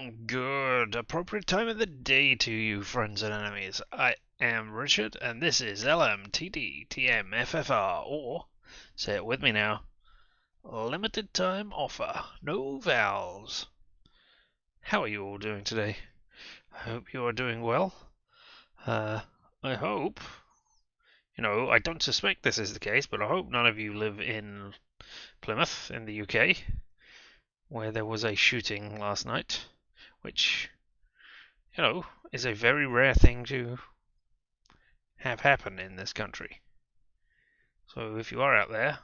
Good, appropriate time of the day to you, friends and enemies. I am Richard, and this is LMTDTMFFR, or, say it with me now, limited time offer, no vowels. How are you all doing today? I hope you are doing well. I hope, I don't suspect this is the case, but I hope none of you live in Plymouth in the UK, where there was a shooting last night, which, is a very rare thing to have happen in this country. So if you are out there,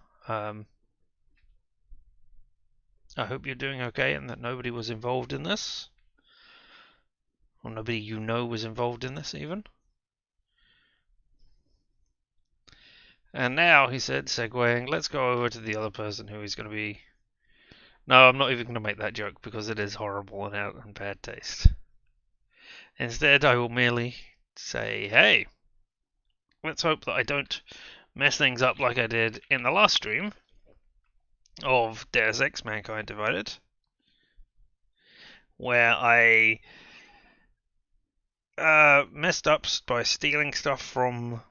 I hope you're doing okay and that nobody was involved in this. Or nobody you know was involved in this, even. And now, he said, segueing, let's go over to the other person who is going to be... No, I'm not even going to make that joke because it is horrible and out in bad taste. Instead, I will merely say, hey, let's hope that I don't mess things up like I did in the last stream of Deus Ex Mankind Divided, where I messed up by stealing stuff from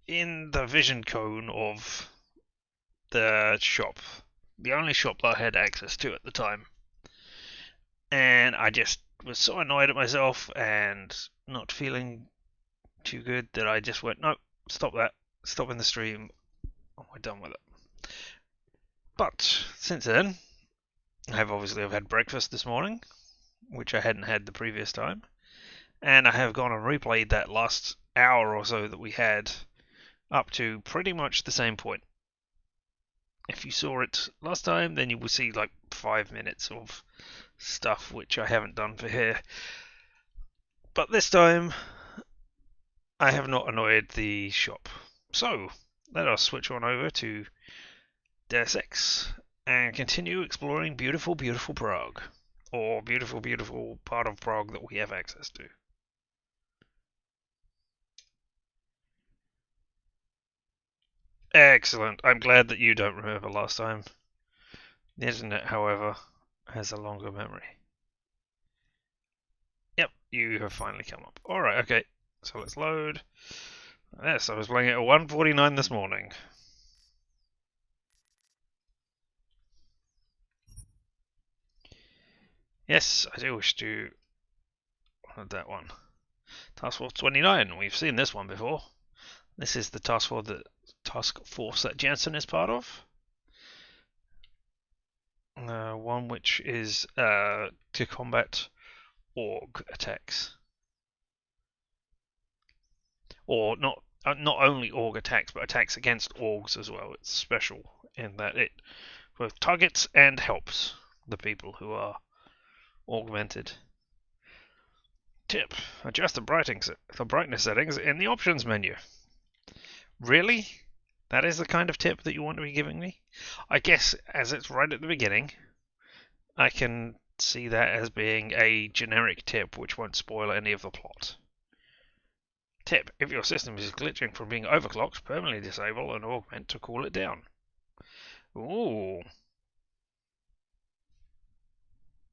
in the vision cone of the shop, the only shop that I had access to at the time, and I just was so annoyed at myself and not feeling too good that I just went, no, stop that, stop in the stream, we're done with it. But since then, I've had breakfast this morning, which I hadn't had the previous time, and I have gone and replayed that last hour or so that we had up to pretty much the same point. If you saw it last time, then you will see like 5 minutes of stuff which I haven't done for here. But this time, I have not annoyed the shop. So, let us switch on over to Deus Ex and continue exploring beautiful, beautiful Prague. Or beautiful, beautiful part of Prague that we have access to. Excellent. I'm glad that you don't remember last time. The internet, however, has a longer memory. Yep, you have finally come up. Alright, okay. So let's load. Yes, I was playing it at 1:49 this morning. Yes, I do wish to... that one. Task Force 29. We've seen this one before. This is the task force that Jensen is part of. One which is to combat org attacks. Or not only org attacks, but attacks against orgs as well. It's special in that it both targets and helps the people who are augmented. Tip: adjust the brightness settings in the options menu. Really? That is the kind of tip that you want to be giving me? I guess, as it's right at the beginning, I can see that as being a generic tip which won't spoil any of the plot. Tip: if your system is glitching from being overclocked, permanently disable and augment to cool it down. Ooh.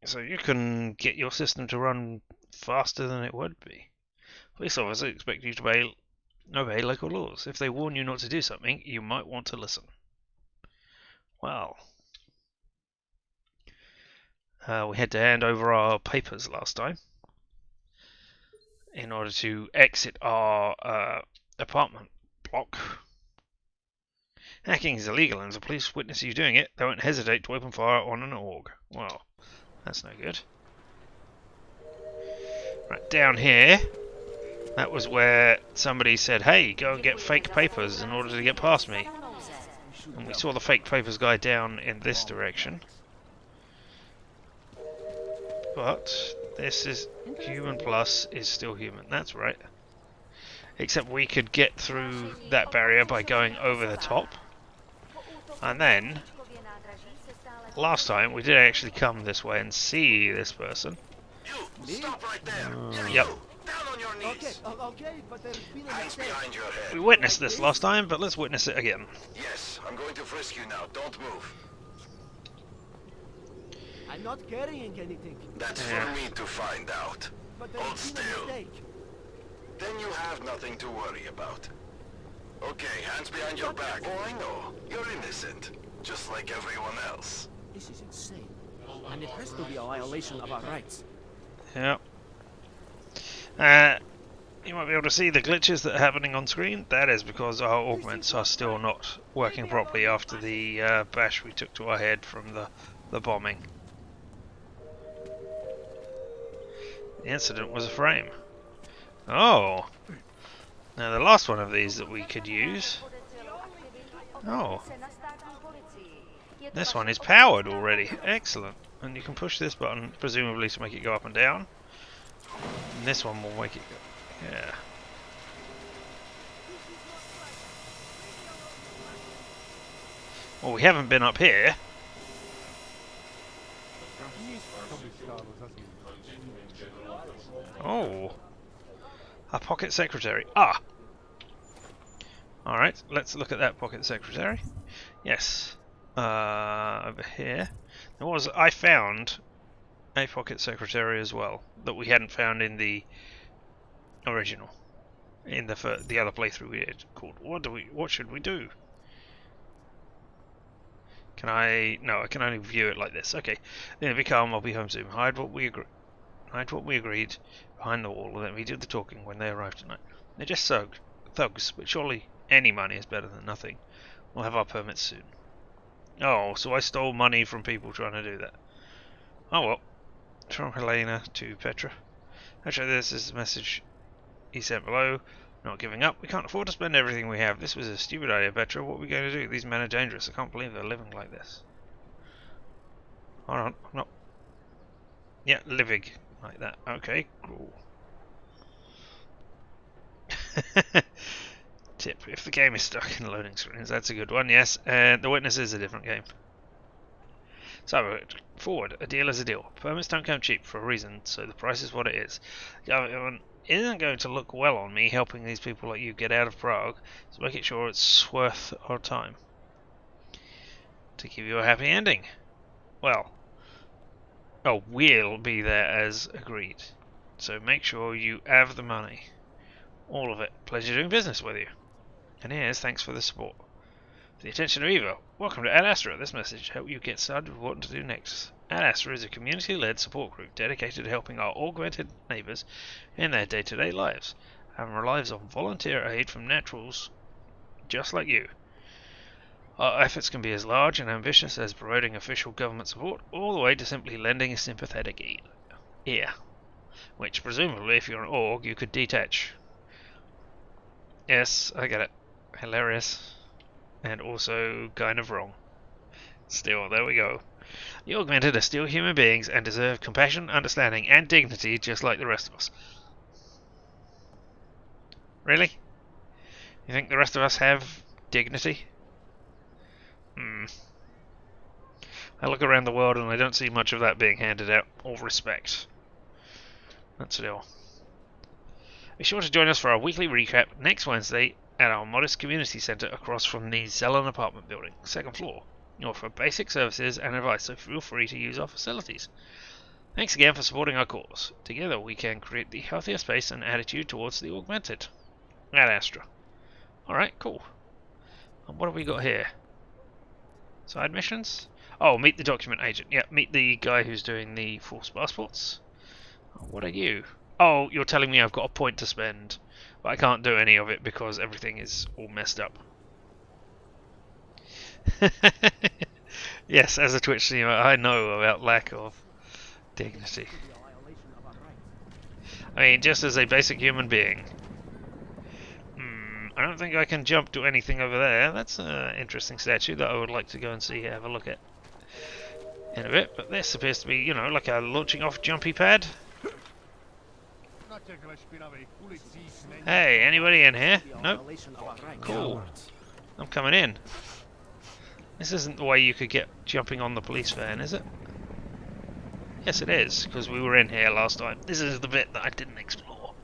So you can get your system to run faster than it would be. Police officers expect you to obey local laws. If they warn you not to do something, you might want to listen. Well, we had to hand over our papers last time in order to exit our apartment block. Hacking is illegal, and if the police witness you doing it, they won't hesitate to open fire on an org. Well, that's no good. Right, down here, that was where somebody said, hey, go and get fake papers in order to get past me. And we saw the fake papers guy down in this direction. But this is human plus is still human, that's right. Except we could get through that barrier by going over the top. And then, last time we did actually come this way and see this person. You, stop right there. Yep. Down on your knees. Okay, but there's been a Hands mistake. behind your head. We witnessed this last time, but let's witness it again. Yes, I'm going to frisk you now. Don't move. I'm not carrying anything. That's Yeah. for me to find out. But there Hold has been a still. mistake. Then you have nothing to worry about. Okay, hands behind your back. Oh, I know. You're innocent. Just like everyone else. This is insane. And it has to be a violation of our rights. Yeah. You might be able to see the glitches that are happening on screen. That is because our augments are still not working properly after the bash we took to our head from the bombing. The incident was a frame. Oh! Now the last one of these that we could use... Oh! This one is powered already. Excellent. And you can push this button, presumably to make it go up and down. And this one will make it go... Yeah. Well, we haven't been up here. Oh. A pocket secretary. Ah! Alright, let's look at that pocket secretary. Yes. Over here. I found a pocket secretary as well that we hadn't found in the original. In the other playthrough we did. Called what should we do? Can I? No, I can only view it like this. Okay. Then be calm, I'll be home soon. Hide what we agreed behind the wall, and then we did the talking when they arrived tonight. They're just thugs, but surely any money is better than nothing. We'll have our permits soon. Oh, so I stole money from people trying to do that. Oh well. From Helena to Petra. Actually, this is the message he sent below. Not giving up. We can't afford to spend everything we have. This was a stupid idea, Petra. What are we going to do? These men are dangerous. I can't believe they're living like this. Hold on. I'm not... Yeah, living like that. Okay, cool. Tip. If the game is stuck in loading screens, that's a good one, yes. And The Witness is a different game. So, forward. A deal is a deal. Permits don't come cheap for a reason, so the price is what it is. Government isn't going to look well on me helping these people like you get out of Prague, so make sure it's worth our time. To give you a happy ending. Well, we'll be there as agreed. So make sure you have the money. All of it. Pleasure doing business with you. And here's thanks for the support. For the attention of Eva, welcome to Ad Astra. This message help you get started with what to do next. Ad Astra is a community-led support group dedicated to helping our augmented neighbours in their day-to-day lives, and relies on volunteer aid from naturals just like you. Our efforts can be as large and ambitious as promoting official government support, all the way to simply lending a sympathetic ear. Which, presumably, if you're an org, you could detach. Yes, I get it. Hilarious. And also kind of wrong. Still, there we go. The augmented are still human beings and deserve compassion, understanding, and dignity just like the rest of us. Really? You think the rest of us have dignity? I look around the world and I don't see much of that being handed out, or respect. That's still. Be sure to join us for our weekly recap next Wednesday at our modest community centre across from the Zelen apartment building, second floor. We offer basic services and advice, so feel free to use our facilities. Thanks again for supporting our cause. Together we can create the healthier space and attitude towards the augmented. Ad Astra. Alright, cool. And what have we got here? Side missions? Oh, meet the document agent. Yeah, meet the guy who's doing the false passports. What are you? Oh, you're telling me I've got a point to spend, but I can't do any of it because everything is all messed up. Yes, as a Twitch streamer, I know about lack of dignity. I mean, just as a basic human being. I don't think I can jump to anything over there. That's an interesting statue that I would like to go and see, have a look at in a bit. But this appears to be, you know, like a launching off jumpy pad. Hey, anybody in here? Nope. Cool. I'm coming in. This isn't the way you could get jumping on the police van, is it? Yes, it is, because we were in here last time. This is the bit that I didn't explore.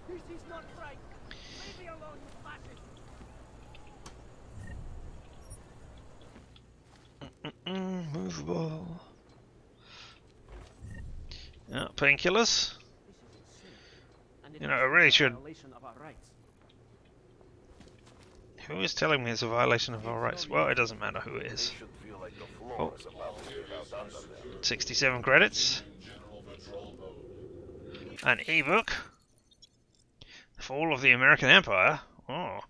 Movable. Painkillers. And You know, I really should. violation of our rights. Who is telling me it's a violation of our rights? Well, it doesn't matter who it They is. should feel like the floor Oh, is about to give out under them. 67 credits. An ebook. The Fall of the American Empire. Oh,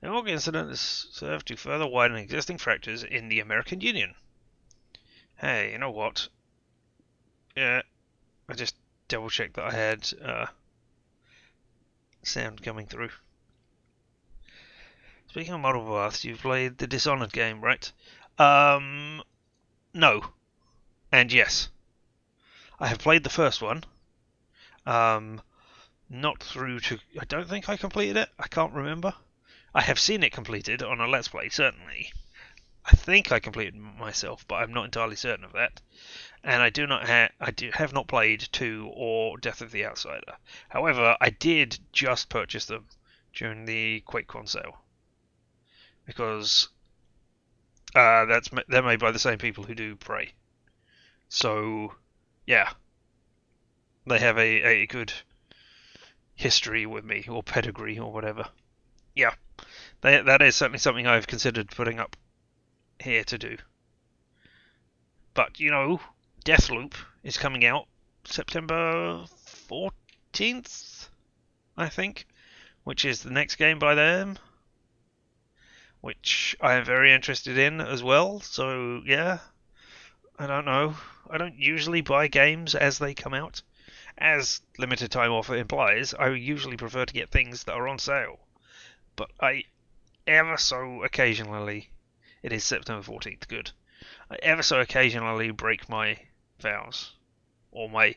the Org incident has served to further widen existing fractures in the American Union. Hey, you know what? Yeah, I just double checked that I had sound coming through. Speaking of model paths, you've played the Dishonored game, right? No. And yes. I have played the first one. Not through to... I don't think I completed it. I can't remember. I have seen it completed on a Let's Play, certainly. I think I completed myself, but I'm not entirely certain of that. And I have not played 2 or Death of the Outsider. However, I did just purchase them during the QuakeCon sale. Because they're made by the same people who do Prey. So, yeah. They have a good history with me, or pedigree, or whatever. Yeah. That is certainly something I've considered putting up here to do. But, you know, Deathloop is coming out September 14th, I think, which is the next game by them, which I am very interested in as well. So, yeah, I don't know. I don't usually buy games as they come out. As limited time offer implies, I usually prefer to get things that are on sale. But I ever so occasionally, it is September 14th, good. I ever so occasionally break my vows. Or my,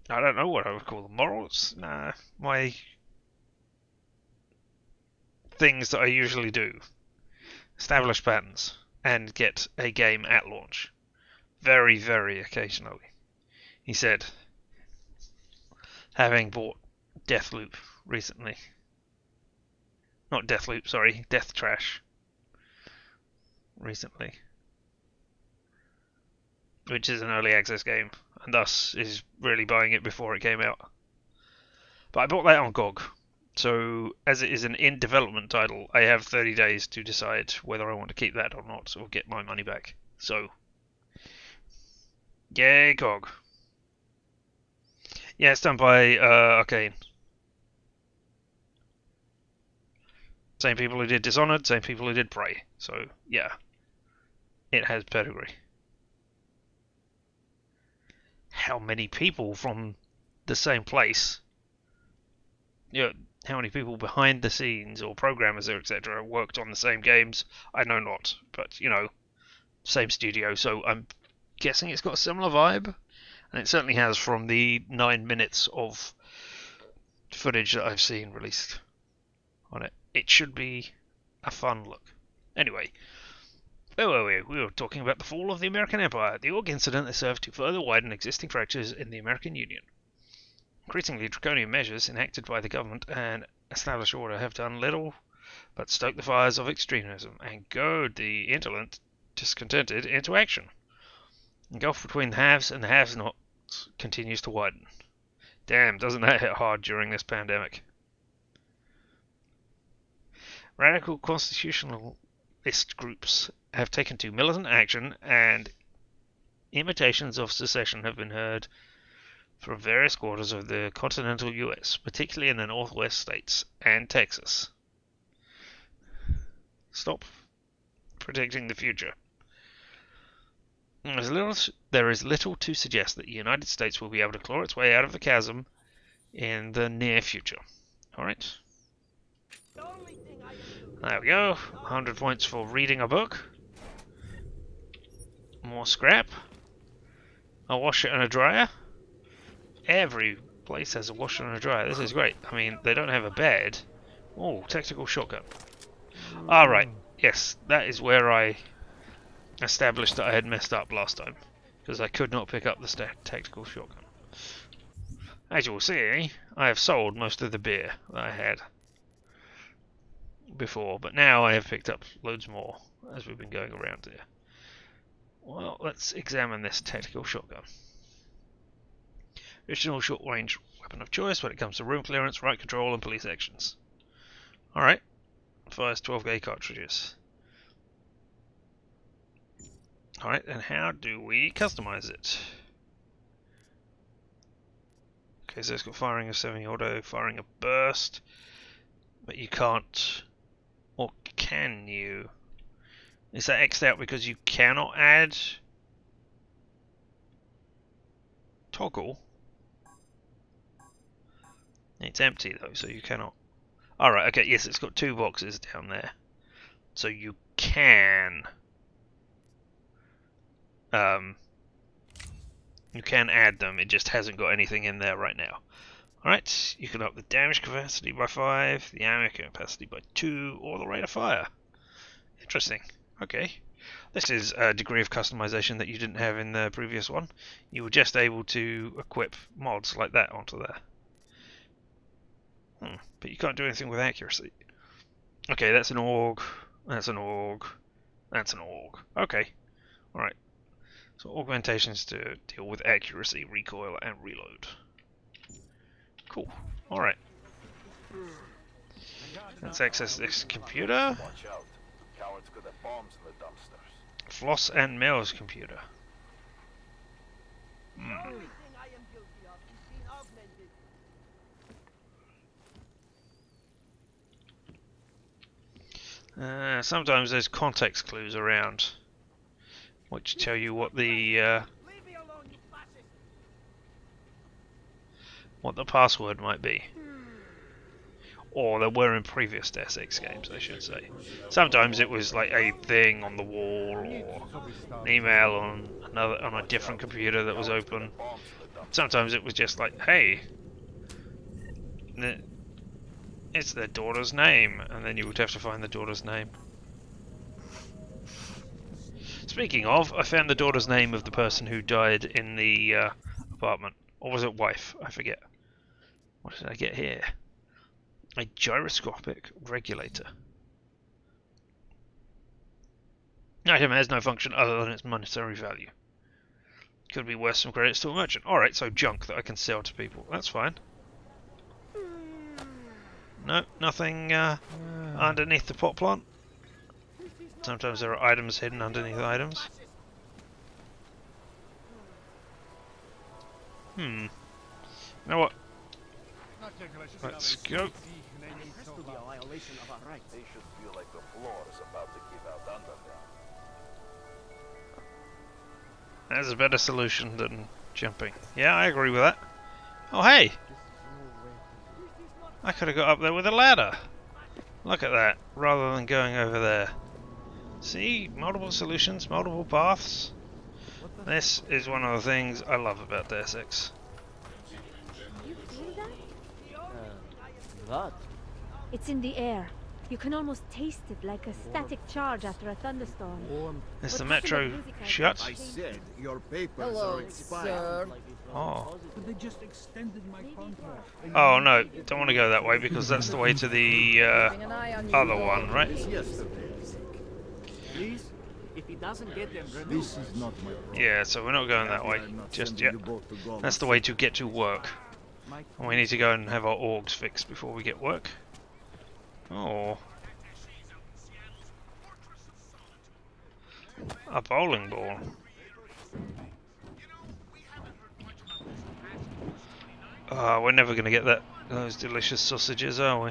I don't know what I would call them, morals? Nah, my things that I usually do. Establish patterns and get a game at launch. Very, very occasionally. He said, having bought Deathloop recently. Not Deathloop, sorry, Death Trash recently. Which is an early access game, and thus is really buying it before it came out. But I bought that on GOG, so as it is an in-development title, I have 30 days to decide whether I want to keep that or not, or get my money back. So, yay GOG. Yeah, it's done by Arcane. Same people who did Dishonored, same people who did Prey. So, yeah. It has pedigree. How many people from the same place, you know, how many people behind the scenes or programmers or etc. worked on the same games, I know not. But, you know, same studio, so I'm guessing it's got a similar vibe. And it certainly has from the 9 minutes of footage that I've seen released on it. It should be a fun look. Anyway, where were we? We were talking about the fall of the American Empire. The Org incident has served to further widen existing fractures in the American Union. Increasingly draconian measures enacted by the government and established order have done little but stoke the fires of extremism and goad the indolent discontented into action. The gulf between the haves and the have-nots continues to widen. Damn, doesn't that hit hard during this pandemic? Radical constitutionalist groups have taken to militant action, and imitations of secession have been heard from various quarters of the continental US, particularly in the northwest states and Texas. Stop predicting the future. There is little to suggest that the United States will be able to claw its way out of the chasm in the near future. Alright. There we go. 100 points for reading a book. More scrap. A washer and a dryer. Every place has a washer and a dryer. This is great. I mean, they don't have a bed. Oh, tactical shotgun. Alright. Yes, that is where I established that I had messed up last time. Because I could not pick up the tactical shotgun. As you will see, I have sold most of the beer that I had before, but now I have picked up loads more as we've been going around here. Well, let's examine this tactical shotgun. Additional short-range weapon of choice when it comes to room clearance, right control, and police actions. Alright. Fires 12 gauge cartridges. Alright, and how do we customize it? Okay, so it's got firing of semi-auto, firing a burst, but you can't, or can you? Is that X'd out because you cannot add toggle? It's empty though, so you cannot. Alright, okay, yes, it's got 2 boxes down there. So you can add them, it just hasn't got anything in there right now. Alright, you can up the damage capacity by 5, the ammo capacity by 2, or the rate of fire. Interesting. Okay. This is a degree of customization that you didn't have in the previous one. You were just able to equip mods like that onto there. But you can't do anything with accuracy. Okay, that's an AUG, that's an AUG, that's an AUG. Okay. Alright. So augmentations to deal with accuracy, recoil, and reload. Cool. Alright. Let's access this computer. Watch out. Cowards could have bombs in the dumpsters. Floss and Mel's computer. Everything I am guilty of is being augmented. Sometimes there's context clues around, which tell you what the Leave me alone, you fascist! what the password might be. Or there were in previous Deus Ex games, I should say. Sometimes it was like a thing on the wall, or an email on a different computer that was open. Sometimes it was just like, hey, it's their daughter's name, and then you would have to find the daughter's name. Speaking of, I found the daughter's name of the person who died in the apartment. Or was it wife? I forget. What did I get here? A gyroscopic regulator. The item has no function other than its monetary value. Could be worth some credits to a merchant. Alright, so junk that I can sell to people. That's fine. No, nothing underneath the pot plant. Sometimes there are items hidden underneath items. You know what? Let's go. Has to be a violation of our rights. They should feel like the floor is about to give out under them. That's a better solution than jumping. Yeah, I agree with that. Oh, hey! I could have got up there with a ladder. Look at that, rather than going over there. See? Multiple solutions, multiple paths. This is one of the things I love about Deus Ex. You feel that? What? It's in the air. You can almost taste it like a static charge after a thunderstorm. Is the But metro listen to the music I shut? play. I said your papers Hello, are expired. sir. Oh. But they just extended my contract. Oh no, don't want to go that way because that's the way to the Keeping an eye on you, other Lord. one, right? Yesterday. Please? If he doesn't get them removed. This is not my problem. Yeah, so we're not going that way I'm not just sending yet. you both to Gaul. That's the way to get to work. My And we need to go and have our orgs fixed before we get work. Oh. A bowling ball. We're never going to get those delicious sausages, are we?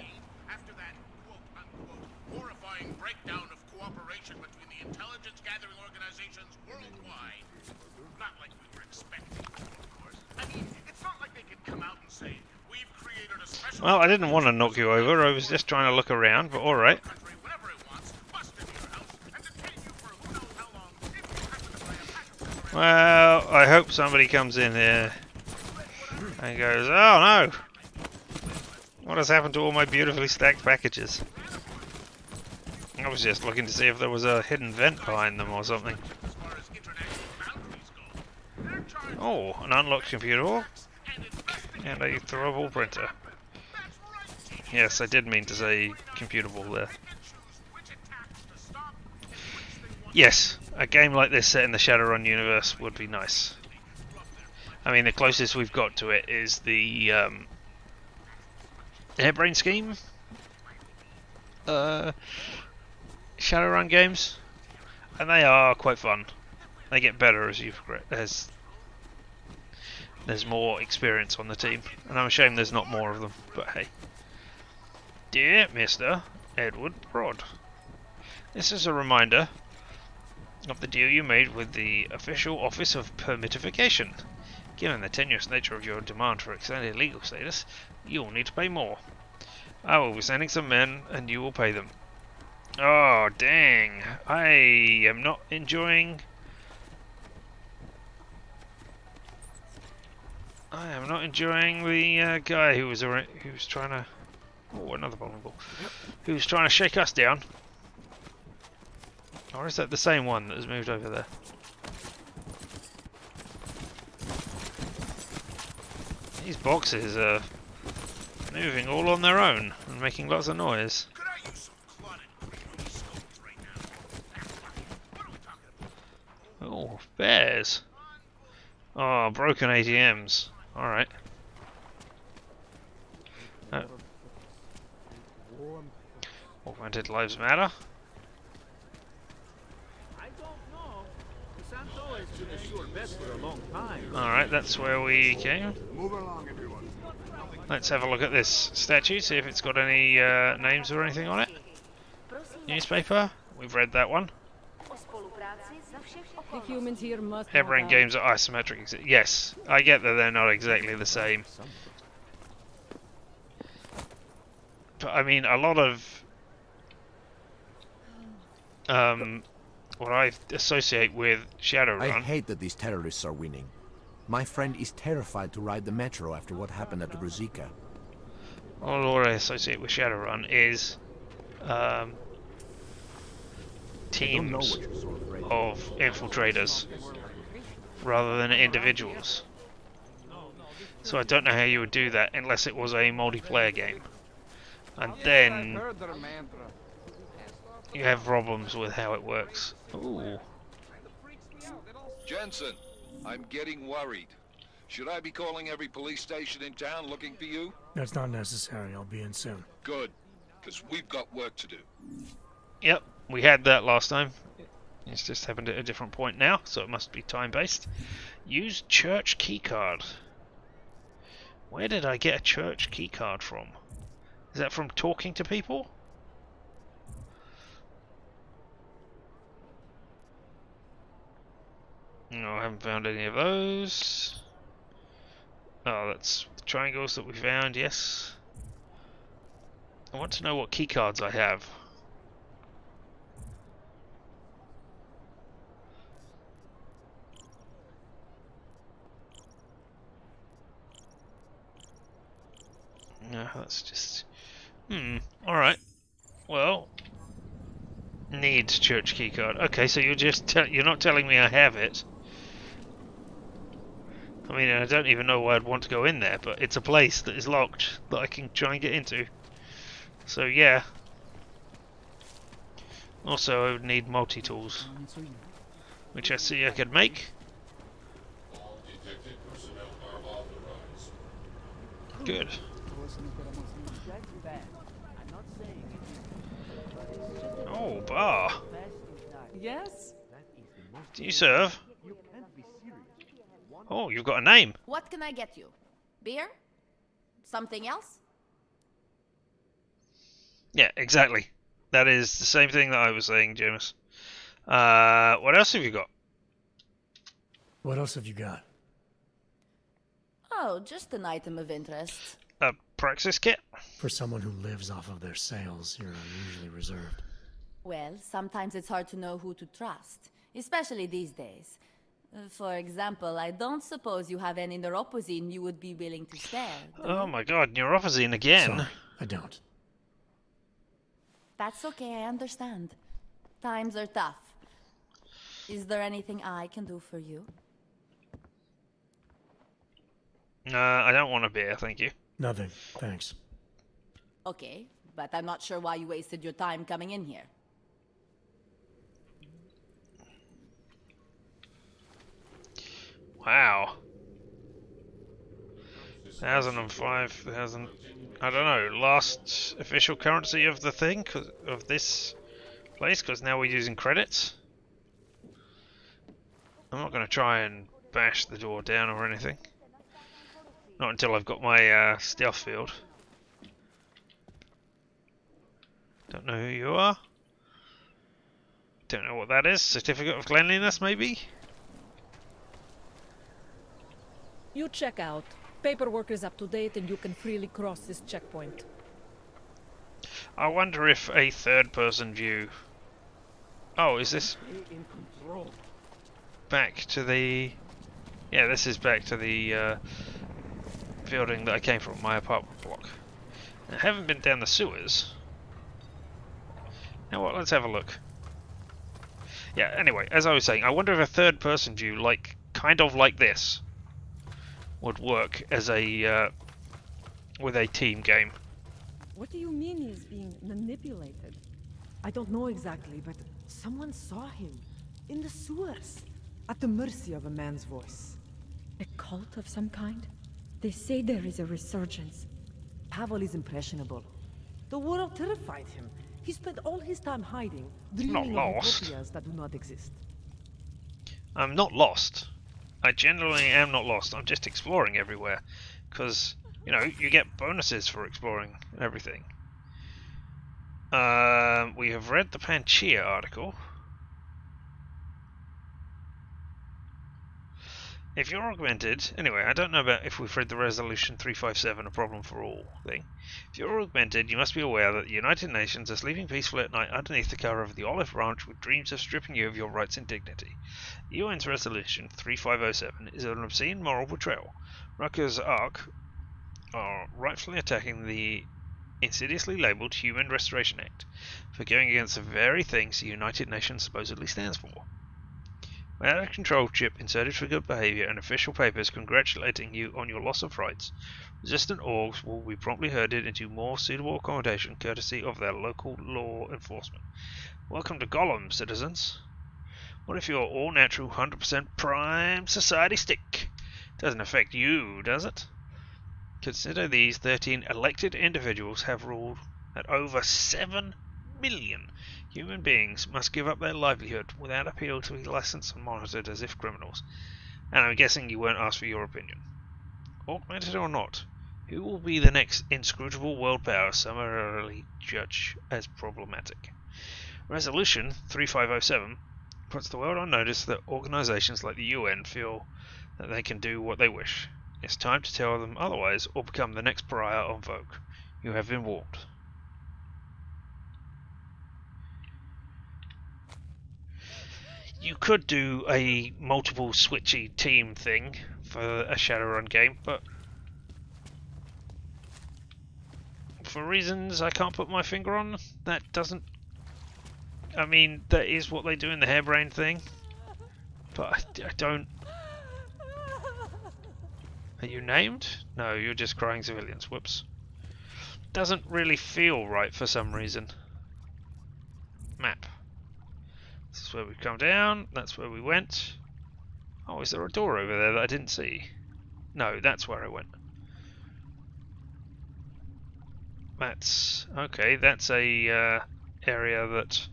After that quote-unquote horrifying breakdown of cooperation between the intelligence-gathering organizations worldwide. Not like we were expecting, of course. I mean, it's not like they could come out and say, we've created a special... Well, I didn't want to knock you over, I was just trying to look around, but alright. country whenever it wants, bust into your house, and detain you for who knows how long, if you happen to buy a pack of cigarettes. Well, I hope somebody comes in here and goes, oh no! What has happened to all my beautifully stacked packages? I was just looking to see if there was a hidden vent behind them or something. As far as international boundaries go, they're charged Oh, an unlocked computer and investing and a throwable printer. That's right. Yes, I did mean to say computable there. They can choose which attacks to stop and which they want Yes, A game like this set in the Shadowrun universe would be nice. I mean, the closest we've got to it is the Hairbrain Scheme Shadowrun games, and they are quite fun. They get better as you progress, there's more experience on the team, and I'm ashamed there's not more of them, but hey. Dear Mr. Edward Broad, this is a reminder of the deal you made with the official Office of Permitification. Given the tenuous nature of your demand for extended legal status, you will need to pay more. I will be sending some men, and you will pay them. Oh, dang. I am not enjoying... the guy who was trying to... Oh, another bowling ball. Who was trying to shake us down. Or is that the same one that has moved over there? These boxes are moving all on their own and making lots of noise. Could I use some clotted green on these skulls right now? What are we talking about? Oh, bears. Oh, broken ATMs. Alright. Augmented lives matter. I don't know. Santo has been a sure bet for a long time. Alright, that's where we came. Move along, everyone. Let's have a look at this statue, see if it's got any names or anything on it. Newspaper, we've read that one. The humans here must Hairbrain games are isometric. Yes, I get that they're not exactly the same. But I mean, a lot of what I associate with Shadowrun. I hate that these terrorists are winning. My friend is terrified to ride the metro after what happened at the Ruzika. All I associate with Shadowrun is teams of infiltrators rather than individuals. So I don't know how you would do that unless it was a multiplayer game. And then you have problems with how it works. Ooh. Jensen, I'm getting worried. Should I be calling every police station in town looking for you? That's not necessary. I'll be in soon. Good, because we've got work to do. Yep, we had that last time. It's just happened at a different point now, so it must be time-based. Use church keycard. Where did I get a church keycard from? Is that from talking to people? No, I haven't found any of those. Oh, that's the triangles that we found, yes. I want to know what keycards I have. No, that's just... alright. Well... Need church keycard. Okay, so you're not telling me I have it. I mean, I don't even know why I'd want to go in there, but it's a place that is locked that I can try and get into. So yeah. Also, I would need multi-tools, which I see I could make. Good. Oh, bar. Yes? Do you serve? Oh, you've got a name. What can I get you? Beer? Something else? Yeah, exactly. That is the same thing that I was saying, James. What else have you got? What else have you got? Oh, just an item of interest. A Praxis kit? For someone who lives off of their sales, you're unusually reserved. Well, sometimes it's hard to know who to trust, especially these days. For example, I don't suppose you have any neuropozyne you would be willing to spare. Oh my god, neuropozyne again. Sorry, I don't. That's okay, I understand. Times are tough. Is there anything I can do for you? I don't want a beer, thank you. Nothing, thanks. Okay, but I'm not sure why you wasted your time coming in here. Wow. 1,005, 1,000. I don't know. Last official currency of the thing, of this place, because now we're using credits. I'm not going to try and bash the door down or anything. Not until I've got my stealth field. Don't know who you are. Don't know what that is. Certificate of cleanliness, maybe? You check out. Paperwork is up to date and you can freely cross this checkpoint. I wonder if a third-person view... Oh, is this back to the... Yeah, this is back to the building that I came from, my apartment block. I haven't been down the sewers. Now what, let's have a look. Yeah, anyway, as I was saying, I wonder if a third-person view, like, kind of like this, would work as a, with a team game. What do you mean he's being manipulated? I don't know exactly, but someone saw him. In the sewers. At the mercy of a man's voice. A cult of some kind? They say there is a resurgence. Pavel is impressionable. The world terrified him. He spent all his time hiding, dreaming of utopias that do not exist. I'm not lost. I genuinely am not lost. I'm just exploring everywhere. Because, you know, you get bonuses for exploring everything. We have read the Panchea article. If you're augmented, anyway, I don't know about if we've read the Resolution 357, a problem for all thing. If you're augmented, you must be aware that the United Nations are sleeping peacefully at night underneath the cover of the olive branch with dreams of stripping you of your rights and dignity. The UN's Resolution 3507 is an obscene moral betrayal. Rucker's Ark are rightfully attacking the insidiously labelled Human Restoration Act for going against the very things the United Nations supposedly stands for. Without a control chip inserted for good behaviour and official papers congratulating you on your loss of rights, resistant orgs will be promptly herded into more suitable accommodation courtesy of their local law enforcement. Welcome to Gollum, citizens. What if you're all-natural 100% prime society stick? Doesn't affect you, does it? Consider these 13 elected individuals have ruled that over 7 million human beings must give up their livelihood without appeal to be licensed and monitored as if criminals. And I'm guessing you weren't asked for your opinion. Augmented or not, who will be the next inscrutable world power summarily judged as problematic? Resolution 3507 puts the world on notice that organisations like the UN feel that they can do what they wish. It's time to tell them otherwise or become the next pariah on Vogue. You have been warned. You could do a multiple switchy team thing for a Shadowrun game, but for reasons I can't put my finger on, that doesn't... I mean, that is what they do in the harebrained thing, but I don't... Are you named? No, you're just crying civilians. Whoops. Doesn't really feel right for some reason. Map. This is where we've come down. That's where we went. Oh, is there a door over there that I didn't see? No, that's where I went. That's... okay, that's a area that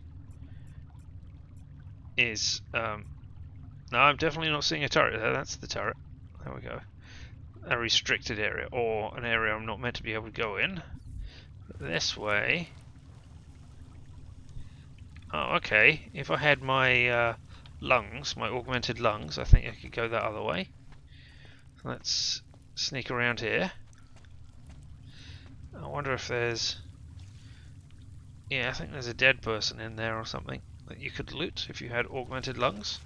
is... no, I'm definitely not seeing a turret there. That's the turret. There we go. A restricted area, or an area I'm not meant to be able to go in. This way... Oh, okay. If I had my lungs, my augmented lungs, I think I could go that other way. Let's sneak around here. I wonder if there's... yeah, I think there's a dead person in there or something that you could loot if you had augmented lungs.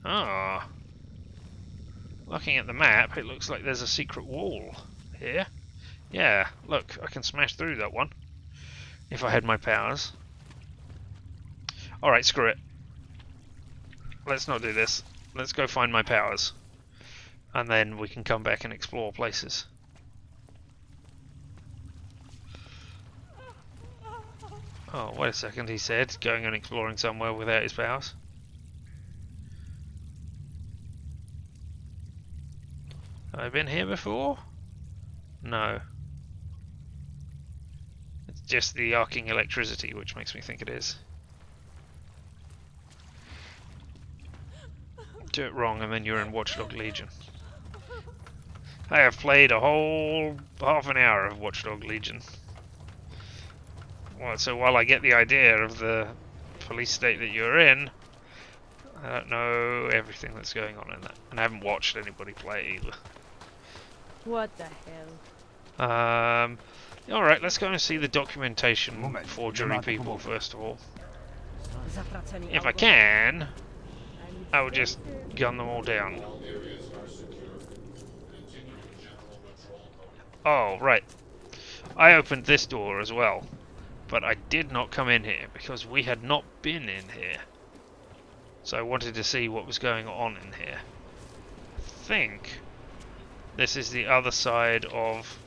Ah. Looking at the map, it looks like there's a secret wall here. Yeah, look, I can smash through that one if I had my powers. Alright, screw it. Let's not do this. Let's go find my powers. And then we can come back and explore places. Oh, wait a second, he said, going and exploring somewhere without his powers. Have I been here before? No. It's just the arcing electricity which makes me think it is. Do it wrong and then you're in Watchdog Legion. I have played a whole half an hour of Watchdog Legion. Well, so while I get the idea of the police state that you're in, I don't know everything that's going on in that. And I haven't watched anybody play either. What the hell? Alright, let's go and see the documentation forgery people first of all. If I can, I will just gun them all down. Oh, right. I opened this door as well. But I did not come in here because we had not been in here. So I wanted to see what was going on in here. I think this is the other side of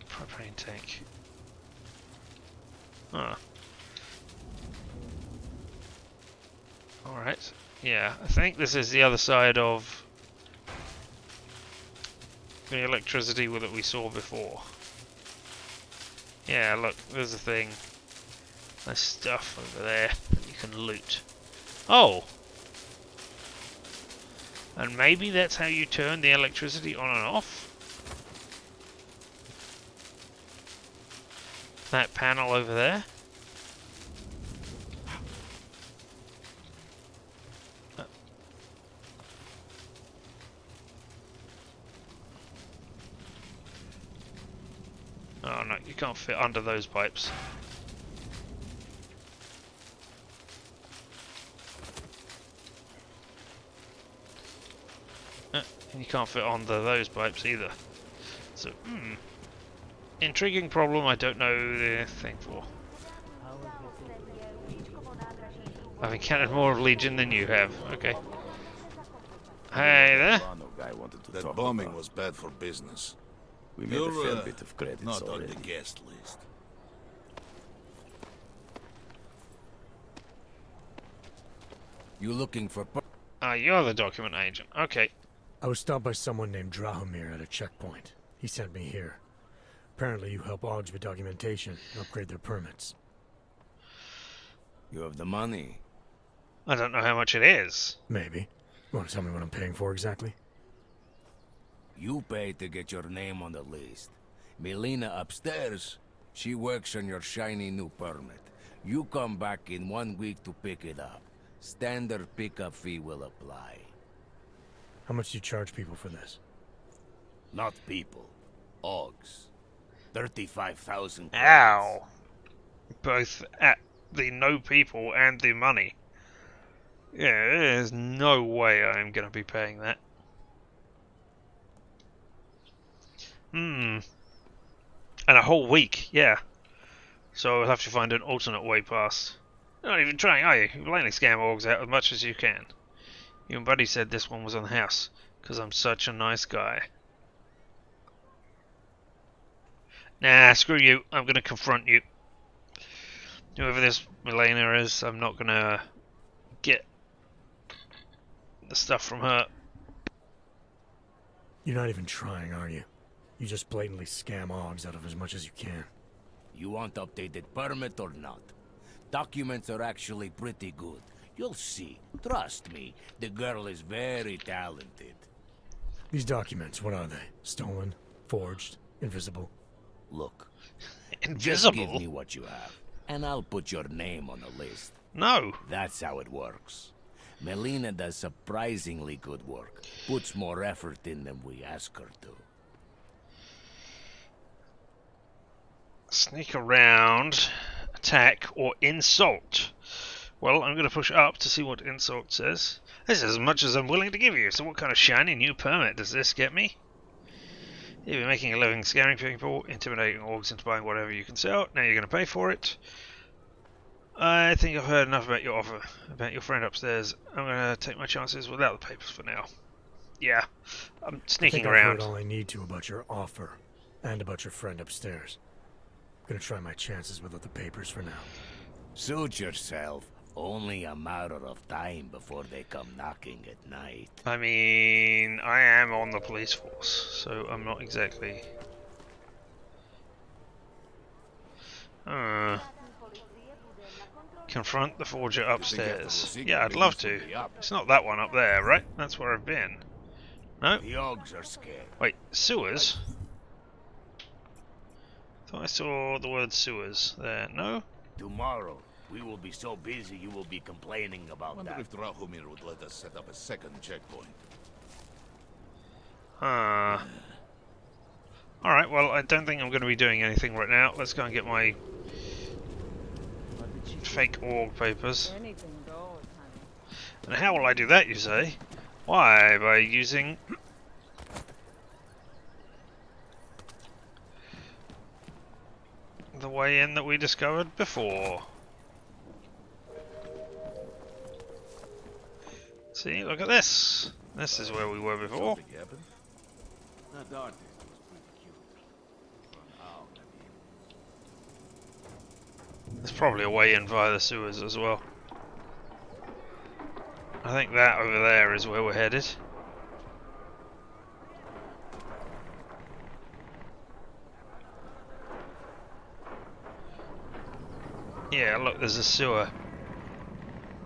propane tank. Huh. Alright. Yeah, I think this is the other side of the electricity that we saw before. Yeah, look, there's a thing. There's stuff over there that you can loot. Oh! And maybe that's how you turn the electricity on and off? That panel over there? Oh no, you can't fit under those pipes. And you can't fit under those pipes either. So, intriguing problem I don't know the thing for. I've encountered more of Legion than you have. Okay. Hey there. That bombing was bad for business. We made a fair bit of credits not already. on the guest list. You looking for... You're the document agent. Okay. I was stopped by someone named Drahomir at a checkpoint. He sent me here. Apparently you help Augs with documentation and upgrade their permits. You have the money. I don't know how much it is. Maybe. You want to tell me what I'm paying for exactly? You pay to get your name on the list. Melina upstairs, she works on your shiny new permit. You come back in 1 week to pick it up. Standard pickup fee will apply. How much do you charge people for this? Not people. Augs. 35,000. Ow. Both at the no people and the money. Yeah, there's no way I'm going to be paying that. And a whole week, yeah. So I'll have to find an alternate way past. You're not even trying, are you? You blindly scam Augs out as much as you can. You and Buddy said this one was on the house, because I'm such a nice guy. Nah, screw you. I'm going to confront you. Whoever this Melina is, I'm not going to get the stuff from her. You're not even trying, are you? You just blatantly scam Augs out of as much as you can. You want updated permit or not? Documents are actually pretty good. You'll see. Trust me, the girl is very talented. These documents, what are they? Stolen? Forged? Invisible? Look. Invisible? Just give me what you have, and I'll put your name on the list. No. That's how it works. Melina does surprisingly good work. Puts more effort in than we ask her to. Sneak around, attack, or insult. Well, I'm going to push up to see what insult says. This is as much as I'm willing to give you, so what kind of shiny new permit does this get me? You've been making a living scaring people, intimidating Augs into buying whatever you can sell. Now you're going to pay for it. I think I've heard enough about your offer, about your friend upstairs. I'm going to take my chances without the papers for now. Yeah, I'm sneaking I think around. I've heard all I need to about your offer, and about your friend upstairs. Gonna try my chances without the papers for now. Suit yourself. Only a matter of time before they come knocking at night. I mean, I am on the police force, so I'm not exactly... Confront the forger upstairs. Yeah, I'd love to. It's not that one up there, right? That's where I've been. No? The Augs are scared. Wait, sewers? Thought I saw the word sewers there. No? Tomorrow, we will be so busy you will be complaining about Wonder that. if Drahomir would let us set up a second checkpoint. Alright, well, I don't think I'm going to be doing anything right now. Let's go and get my fake org papers. And how will I do that, you say? Why? By using... the way in that we discovered before. See, look at this. This is where we were before. That artist was pretty cute. There's probably a way in via the sewers as well. I think that over there is where we're headed. Yeah, look, there's a sewer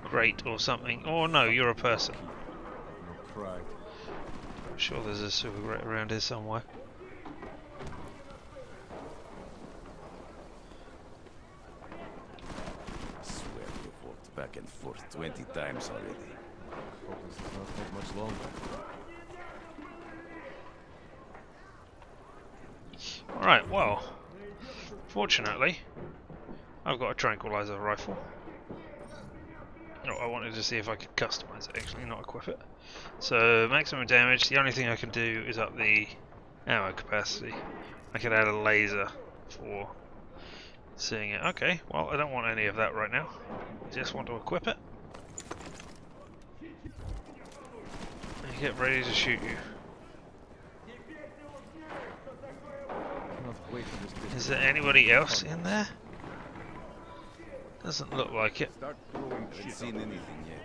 grate or something. Oh no, you're a person. I'm sure there's a sewer grate around here somewhere. I swear you've walked back and forth 20 times already. Hope this does not take much longer. Alright, well, fortunately, I've got a tranquilizer rifle. Oh, I wanted to see if I could customize it, actually, not equip it. So, maximum damage, the only thing I can do is up the ammo capacity. I could add a laser for seeing it. Okay, well, I don't want any of that right now. I just want to equip it. And get ready to shoot you. Is there anybody else in there? Doesn't look like it. Haven't seen anything yet.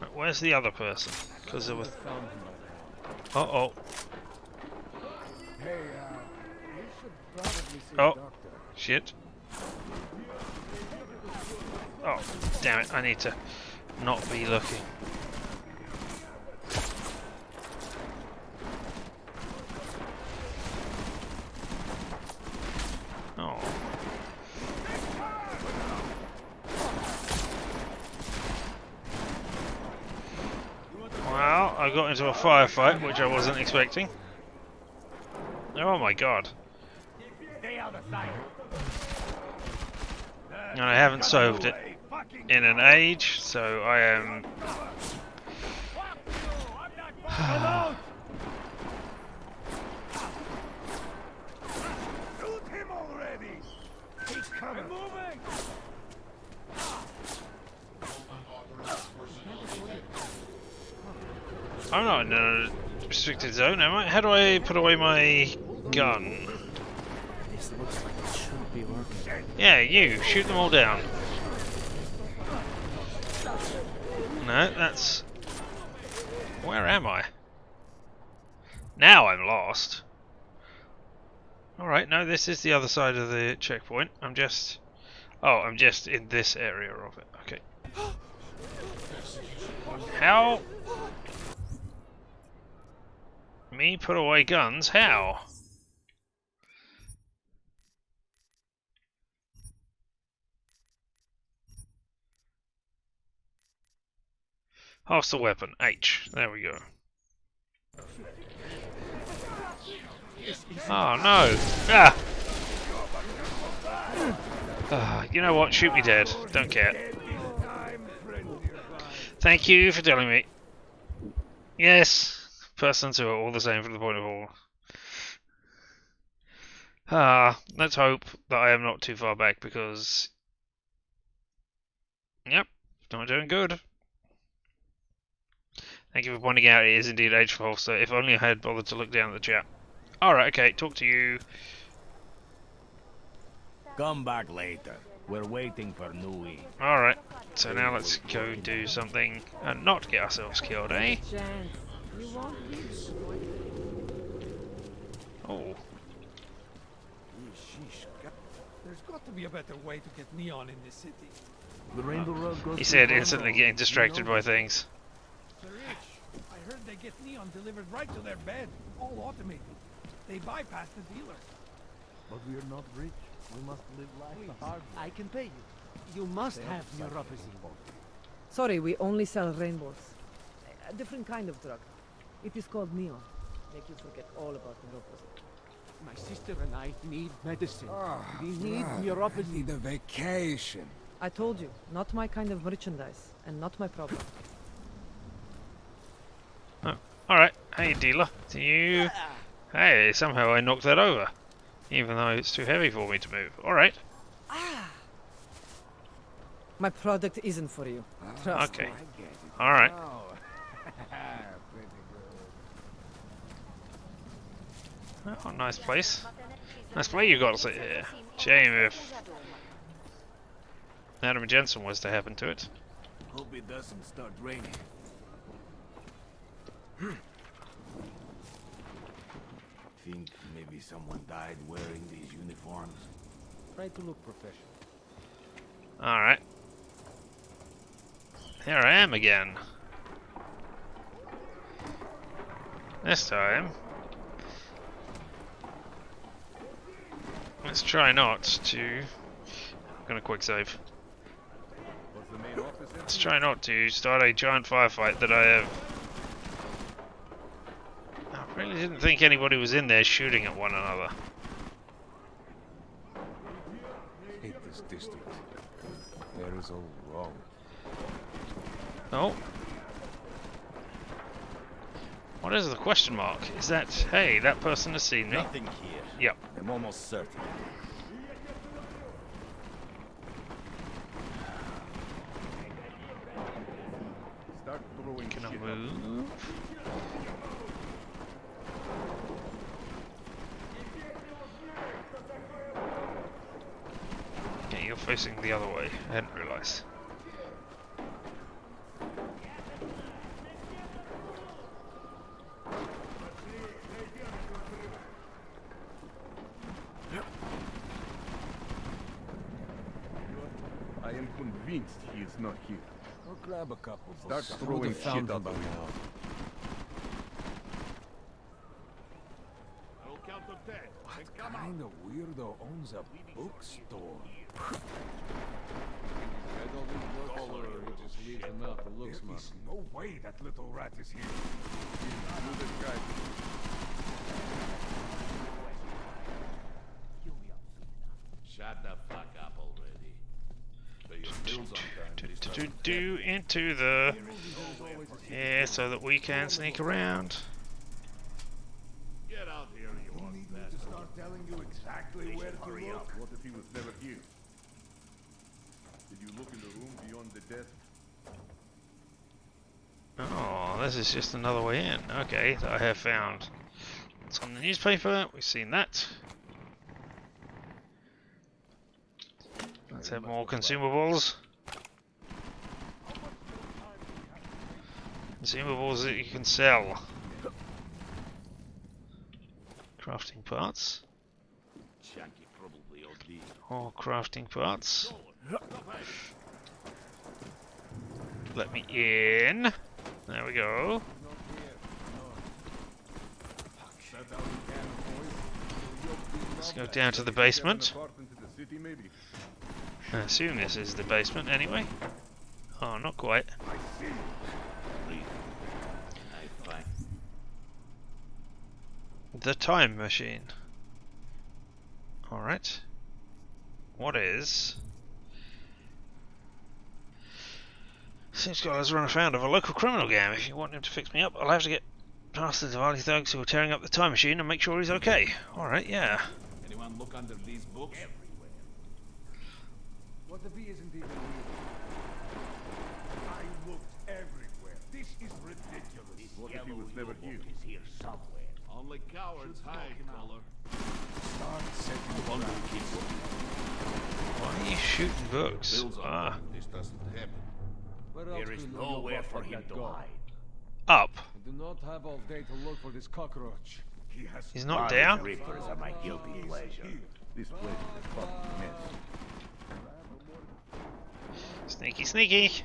Right, where's the other person? Because there was... Uh-oh. Oh, shit. Oh, damn it, I need to not be looking. Oh. Well, I got into a firefight, which I wasn't expecting. Oh my god. And I haven't solved it in an age, so I am... I'm not in a restricted zone, am I? How do I put away my gun? This looks like it should be working. Yeah, you, shoot them all down. No, that's... Where am I? Now I'm lost. Alright, no, this is the other side of the checkpoint. I'm just... Oh, I'm just in this area of it. Okay. How? Me put away guns? How? Hostile weapon, H. There we go. Oh no! Ah! You know what? Shoot me dead. Don't care. Thank you for telling me. Yes! Persons who are all the same from the point of all. Let's hope that I am not too far back because... Yep, not doing good. Thank you for pointing out it is indeed H4, so if only I had bothered to look down at the chat. Alright, okay, talk to you. Come back later. We're waiting for Nui. Alright, so now let's go do something and not get ourselves killed, eh? Oh. There's got to be a better way to get neon in this city. The Rainbow Road goes He said instantly getting distracted by things. They're rich. I heard they get neon delivered right to their bed, all automated. They bypass the dealers. But we're not rich. We must live life the hard way. I can pay you. You must have neuropathy. Sorry, we only sell rainbows. A different kind of drug. It is called neon. Make you forget all about neuropathy. My sister and I need medicine. We need neuropathy. Need a vacation. I told you, not my kind of merchandise, and not my problem. Oh, alright. Hey, dealer. Do you... Hey, somehow I knocked that over. Even though it's too heavy for me to move. Alright. My product isn't for you. Trust Okay. me. Alright. Oh, nice place. Nice play you got here. Shame if Adam Jensen was to happen to it. Hope it doesn't start raining. Think maybe someone died wearing these uniforms. Try to look professional. Alright. Here I am again. This time, let's try not to... I'm gonna quick save. Let's try not to start a giant firefight that I have... I really didn't think anybody was in there shooting at one another. Hate this district. There is all wrong. Oh. What is the question mark? Is that, hey, that person has seen me? Nothing here. Yep. I'm almost certain. Start throwing. Can I move? Okay, you're facing the other way. I hadn't realised. I am convinced he is not here. We'll grab a couple. Start throwing shit out the window. What kind of weirdo owns a bookstore? There is no way that little rat is here. Shut the fuck up already. So your bills on time. Do into the... Yeah, so that we can sneak around. Get out here, you want that. To start telling you exactly where to look. What if he was never here? Did you look in the room beyond the desk? Oh, this is just another way in. Okay, that I have found. It's on the newspaper. We've seen that. Let's have more consumables. Consumables that you can sell. Crafting parts. Chunky probably OD. Or crafting parts. Let me in. There we go. Let's go down to the basement. I assume this is the basement anyway. Oh, not quite. The time machine. Alright. What is... Seems Scott has run afoul of a local criminal gang. If you want him to fix me up, I'll have to get past the Diwali thugs who are tearing up the time machine and make sure he's okay. Alright, yeah. Anyone man look under these books? Everywhere. What if he isn't even here? I looked everywhere. This is ridiculous. What if he was never here? Is here somewhere. Only cowards hide, Color. Start setting No wonder we keep looking. Why are you shooting books? Bills Ah. on this doesn't happen. There is Nowhere for him to hide. Up. I do not have all day to look for this cockroach. He has He's not down. Reapers are my guilty pleasure. This place is a fucking mess. Sneaky, sneaky.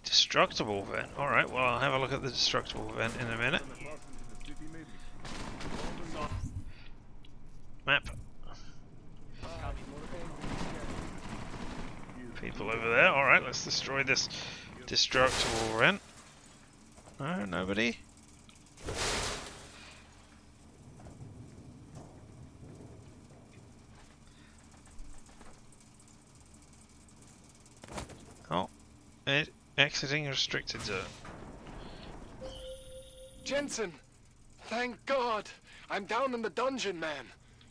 Destructible vent. Alright, well, I'll have a look at the destructible vent in a minute. Map. People over there. Alright, let's destroy this destructible vent. No, nobody. Oh, exiting restricted zone. Jensen! Thank God! I'm down in the dungeon, man.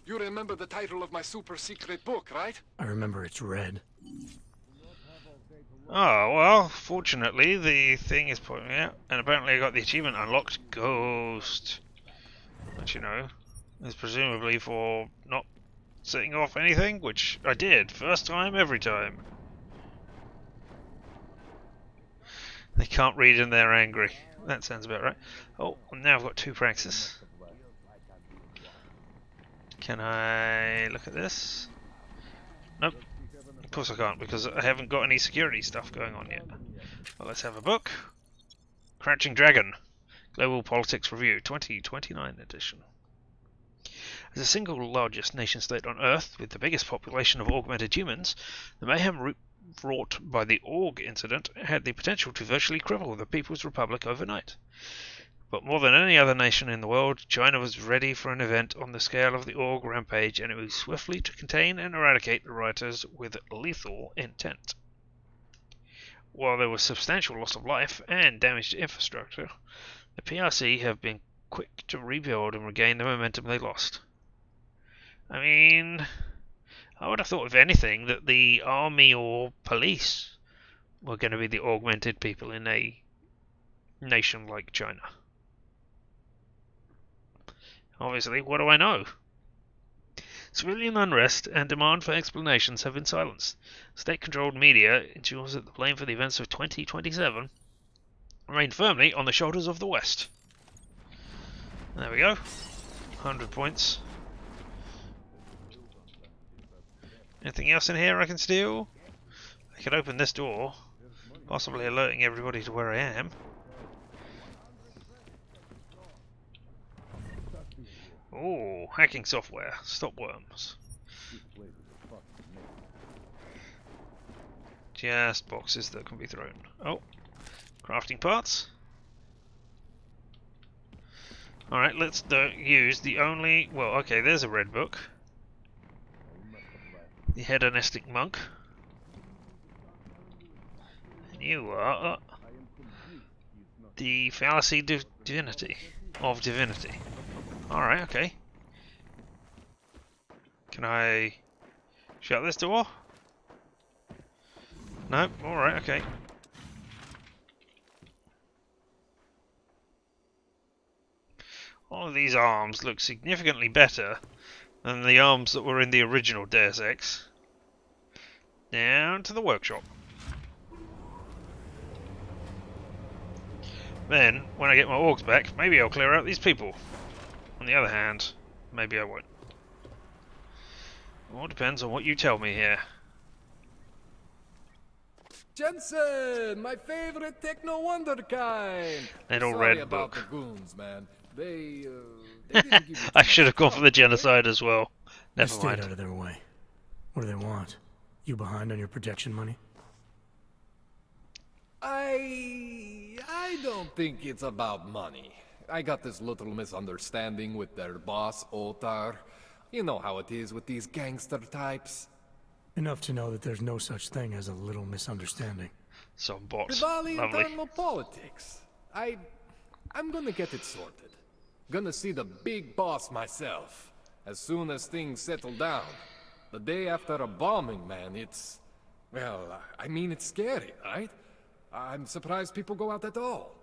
You remember the title of my super secret book, right? I remember it's red. Oh, well, fortunately the thing is pointing out, and apparently I got the achievement unlocked, Ghost. Which, you know, is presumably for not setting off anything, which I did, first time, every time. They can't read and they're angry. That sounds about right. Oh, now I've got 2 praxis. Can I look at this? Nope. Of course I can't, because I haven't got any security stuff going on yet. Well, let's have a book. Crouching Dragon. Global Politics Review, 2029 edition. As the single largest nation-state on Earth, with the biggest population of augmented humans, the mayhem wrought by the Org incident had the potential to virtually cripple the People's Republic overnight. But more than any other nation in the world, China was ready for an event on the scale of the Org rampage, and it moved swiftly to contain and eradicate the rioters with lethal intent. While there was substantial loss of life and damage to infrastructure, the PRC have been quick to rebuild and regain the momentum they lost. I mean, I would have thought, if anything, that the army or police were going to be the augmented people in a nation like China. Obviously, what do I know? Civilian unrest and demand for explanations have been silenced. State-controlled media ensures that the blame for the events of 2027 remain firmly on the shoulders of the West. There we go. 100 points. Anything else in here I can steal? I could open this door, possibly alerting everybody to where I am. Oh, hacking software. Stop worms. Just boxes that can be thrown. Oh, crafting parts. Alright, let's use the only... Well, okay, there's a red book. The Hedonistic Monk. And you are... the Fallacy Divinity. Of Divinity. Alright, okay. Can I shut this door? No? Alright, okay. All of these arms look significantly better than the arms that were in the original Deus Ex. Down to the workshop. Then, when I get my orgs back, maybe I'll clear out these people. On the other hand, maybe I won't. It all depends on what you tell me here. Jensen, my favorite techno wonder kind. Little Sorry red about book. the goons, man. They didn't give you I should have gone for the genocide as well. Never Stay mind. out of their way. What do they want? You behind on your protection money? I don't think it's about money. I got this little misunderstanding with their boss, Otar. You know how it is with these gangster types. Enough to know that there's no such thing as a little misunderstanding. Some bots. Rivali Lovely. internal politics. I'm gonna get it sorted. Gonna see the big boss myself. As soon as things settle down. The day after a bombing, man, it's... Well, I mean, it's scary, right? I'm surprised people go out at all.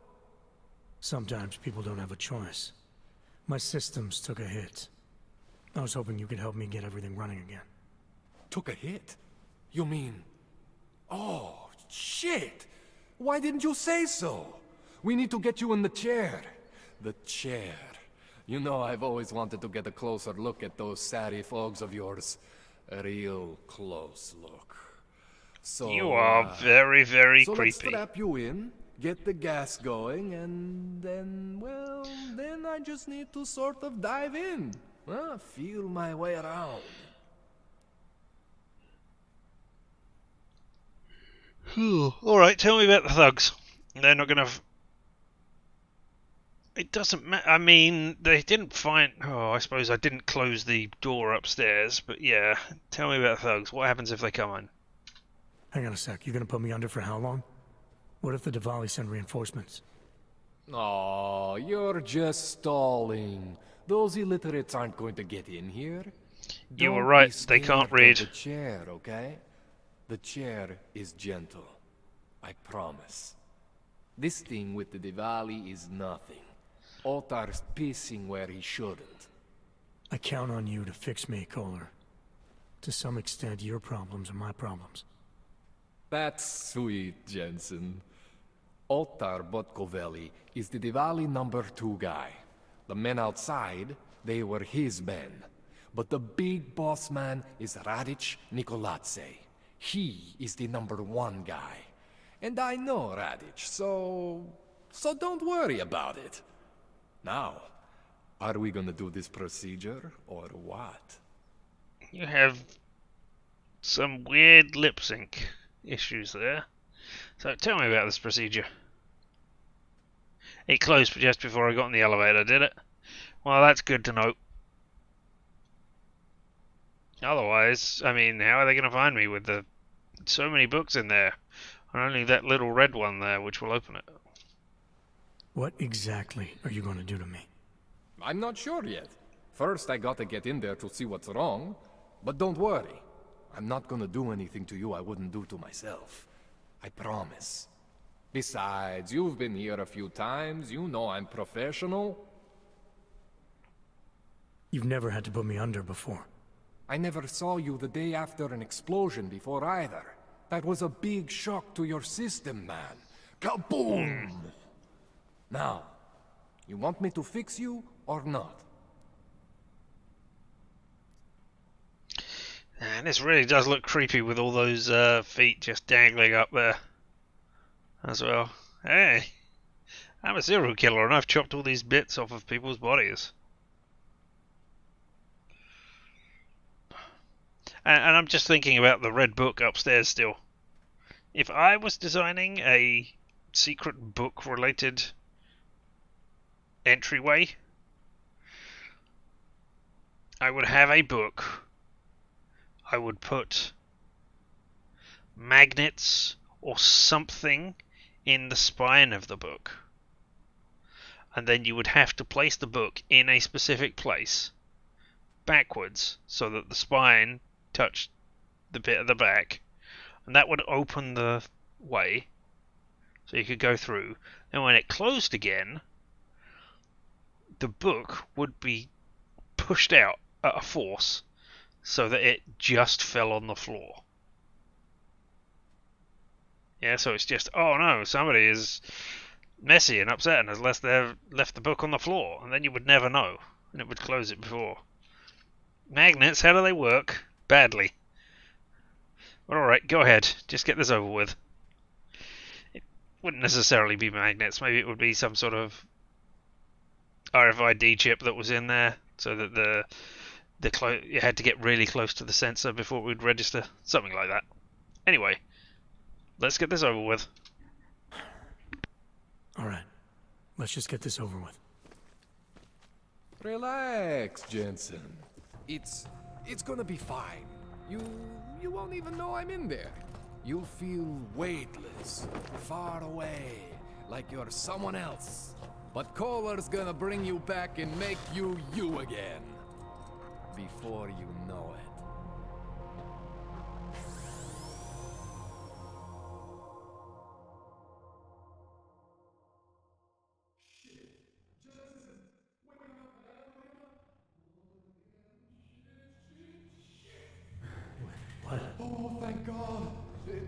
Sometimes people don't have a choice. My systems took a hit. I was hoping you could help me get everything running again. Took a hit? You mean... Oh, shit! Why didn't you say so? We need to get you in the chair. The chair. You know, I've always wanted to get a closer look at those serif ogs of yours. A real close look. So, you are very, very so creepy. Let's strap you in, get the gas going, and then, well, then I just need to sort of dive in. Feel my way around. Alright, tell me about the thugs. They're not gonna... It doesn't matter. I mean, they didn't find... Oh, I suppose I didn't close the door upstairs, but yeah. Tell me about the thugs. What happens if they come in? Hang on a sec. You're gonna put me under for how long? What if the Diwali send reinforcements? Oh, you're just stalling. Those illiterates aren't going to get in here. You were Don't right. be They can't scared read. of the chair, okay? The chair is gentle. I promise. This thing with the Diwali is nothing. Otar's pissing where he shouldn't. I count on you to fix me, Kohler. To some extent, your problems are my problems. That's sweet, Jensen. Otar Botkovelli is the Diwali #2 guy. The men outside, they were his men. But the big boss man is Radic Nikoladze. He is the #1 guy. And I know Radic, so don't worry about it. Now, are we gonna do this procedure, or what? You have some weird lip sync issues there. So tell me about this procedure. It closed just before I got in the elevator, did it? Well, that's good to know. Otherwise, I mean, how are they going to find me with the so many books in there? And only that little red one there, which will open it. What exactly are you going to do to me? I'm not sure yet. First, I gotta get in there to see what's wrong. But don't worry. I'm not gonna do anything to you I wouldn't do to myself. I promise. Besides, you've been here a few times. You know I'm professional. You've never had to put me under before. I never saw you the day after an explosion before either. That was a big shock to your system, man. Kaboom! Now, you want me to fix you or not? And this really does look creepy with all those feet just dangling up there as well. Hey, I'm a serial killer and I've chopped all these bits off of people's bodies. And I'm just thinking about the red book upstairs still. If I was designing a secret book related entryway, I would have a book. I would put magnets or something in the spine of the book. And then you would have to place the book in a specific place backwards so that the spine touched the bit at the back. And that would open the way so you could go through. And when it closed again, the book would be pushed out at a force so that it just fell on the floor. Yeah, so it's just, oh no, somebody is messy and upset and has left the book on the floor, and then you would never know, and it would close it before. Magnets, how do they work? Badly. But alright, go ahead, just get this over with. It wouldn't necessarily be magnets, maybe it would be some sort of RFID chip that was in there, so that you had to get really close to the sensor before it would register, something like that. Anyway, let's get this over with. Alright, let's just get this over with. Relax, Jensen. It's gonna be fine. You you won't even know I'm in there. You'll feel weightless, far away, like you're someone else. But Kohler's gonna bring you back and make you you again. Before you know it. What? Oh, thank God.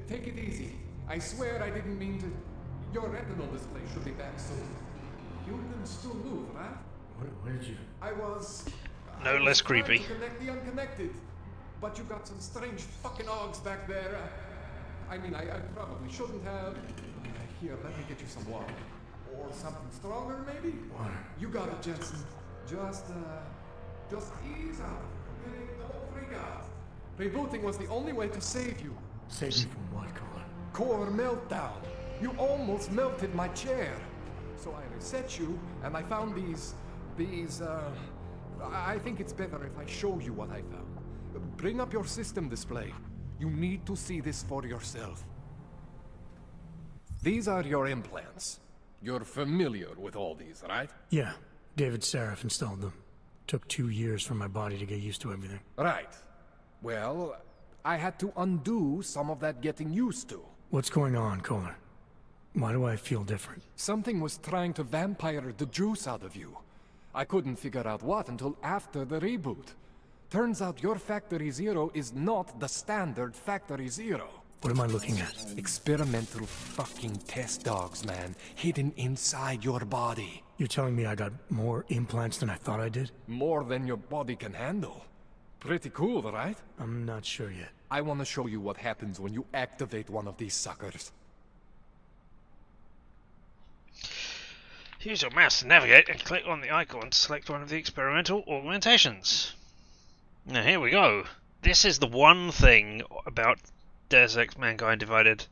Take it easy. I swear I didn't mean to. Your retinal display should be back soon. You can still move, right? Where did you? I was less trying creepy. to connect the unconnected. But you got some strange fucking augs back there. I mean, I probably shouldn't have. Here, let me get you some water. Or something stronger, maybe? Water. You got it, Jensen. Just ease out. Don't freak out. Rebooting was the only way to save you. Save me from what, Kohler? Core meltdown. You almost melted my chair. So I reset you, and I found these, I think it's better if I show you what I found. Bring up your system display. You need to see this for yourself. These are your implants. You're familiar with all these, right? Yeah. David Seraph installed them. Took 2 years for my body to get used to everything. Right. Well, I had to undo some of that getting used to. What's going on, Kohler? Why do I feel different? Something was trying to vampire the juice out of you. I couldn't figure out what until after the reboot. Turns out your Factory Zero is not the standard Factory Zero. What am I looking at? Experimental fucking test dogs, man. Hidden inside your body. You're telling me I got more implants than I thought I did? More than your body can handle. Pretty cool, right? I'm not sure yet. I want to show you what happens when you activate one of these suckers. Use your mouse to navigate and click on the icon to select one of the experimental augmentations. Now here we go. This is the one thing about Deus Ex Mankind Divided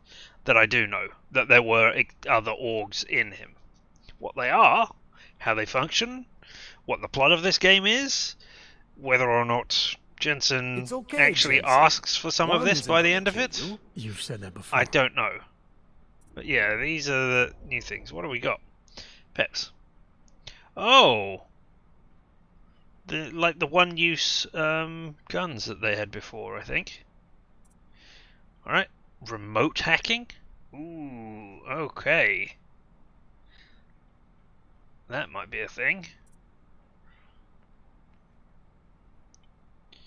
that I do know, that there were other orgs in him. What they are, how they function, what the plot of this game is, whether or not Jensen actually asks for some of this by the end of it. You've said that before. I don't know. But yeah, these are the new things. What do we got? Pets. Oh! Like the one-use guns that they had before, I think. Alright. Remote hacking? Ooh, okay. That might be a thing.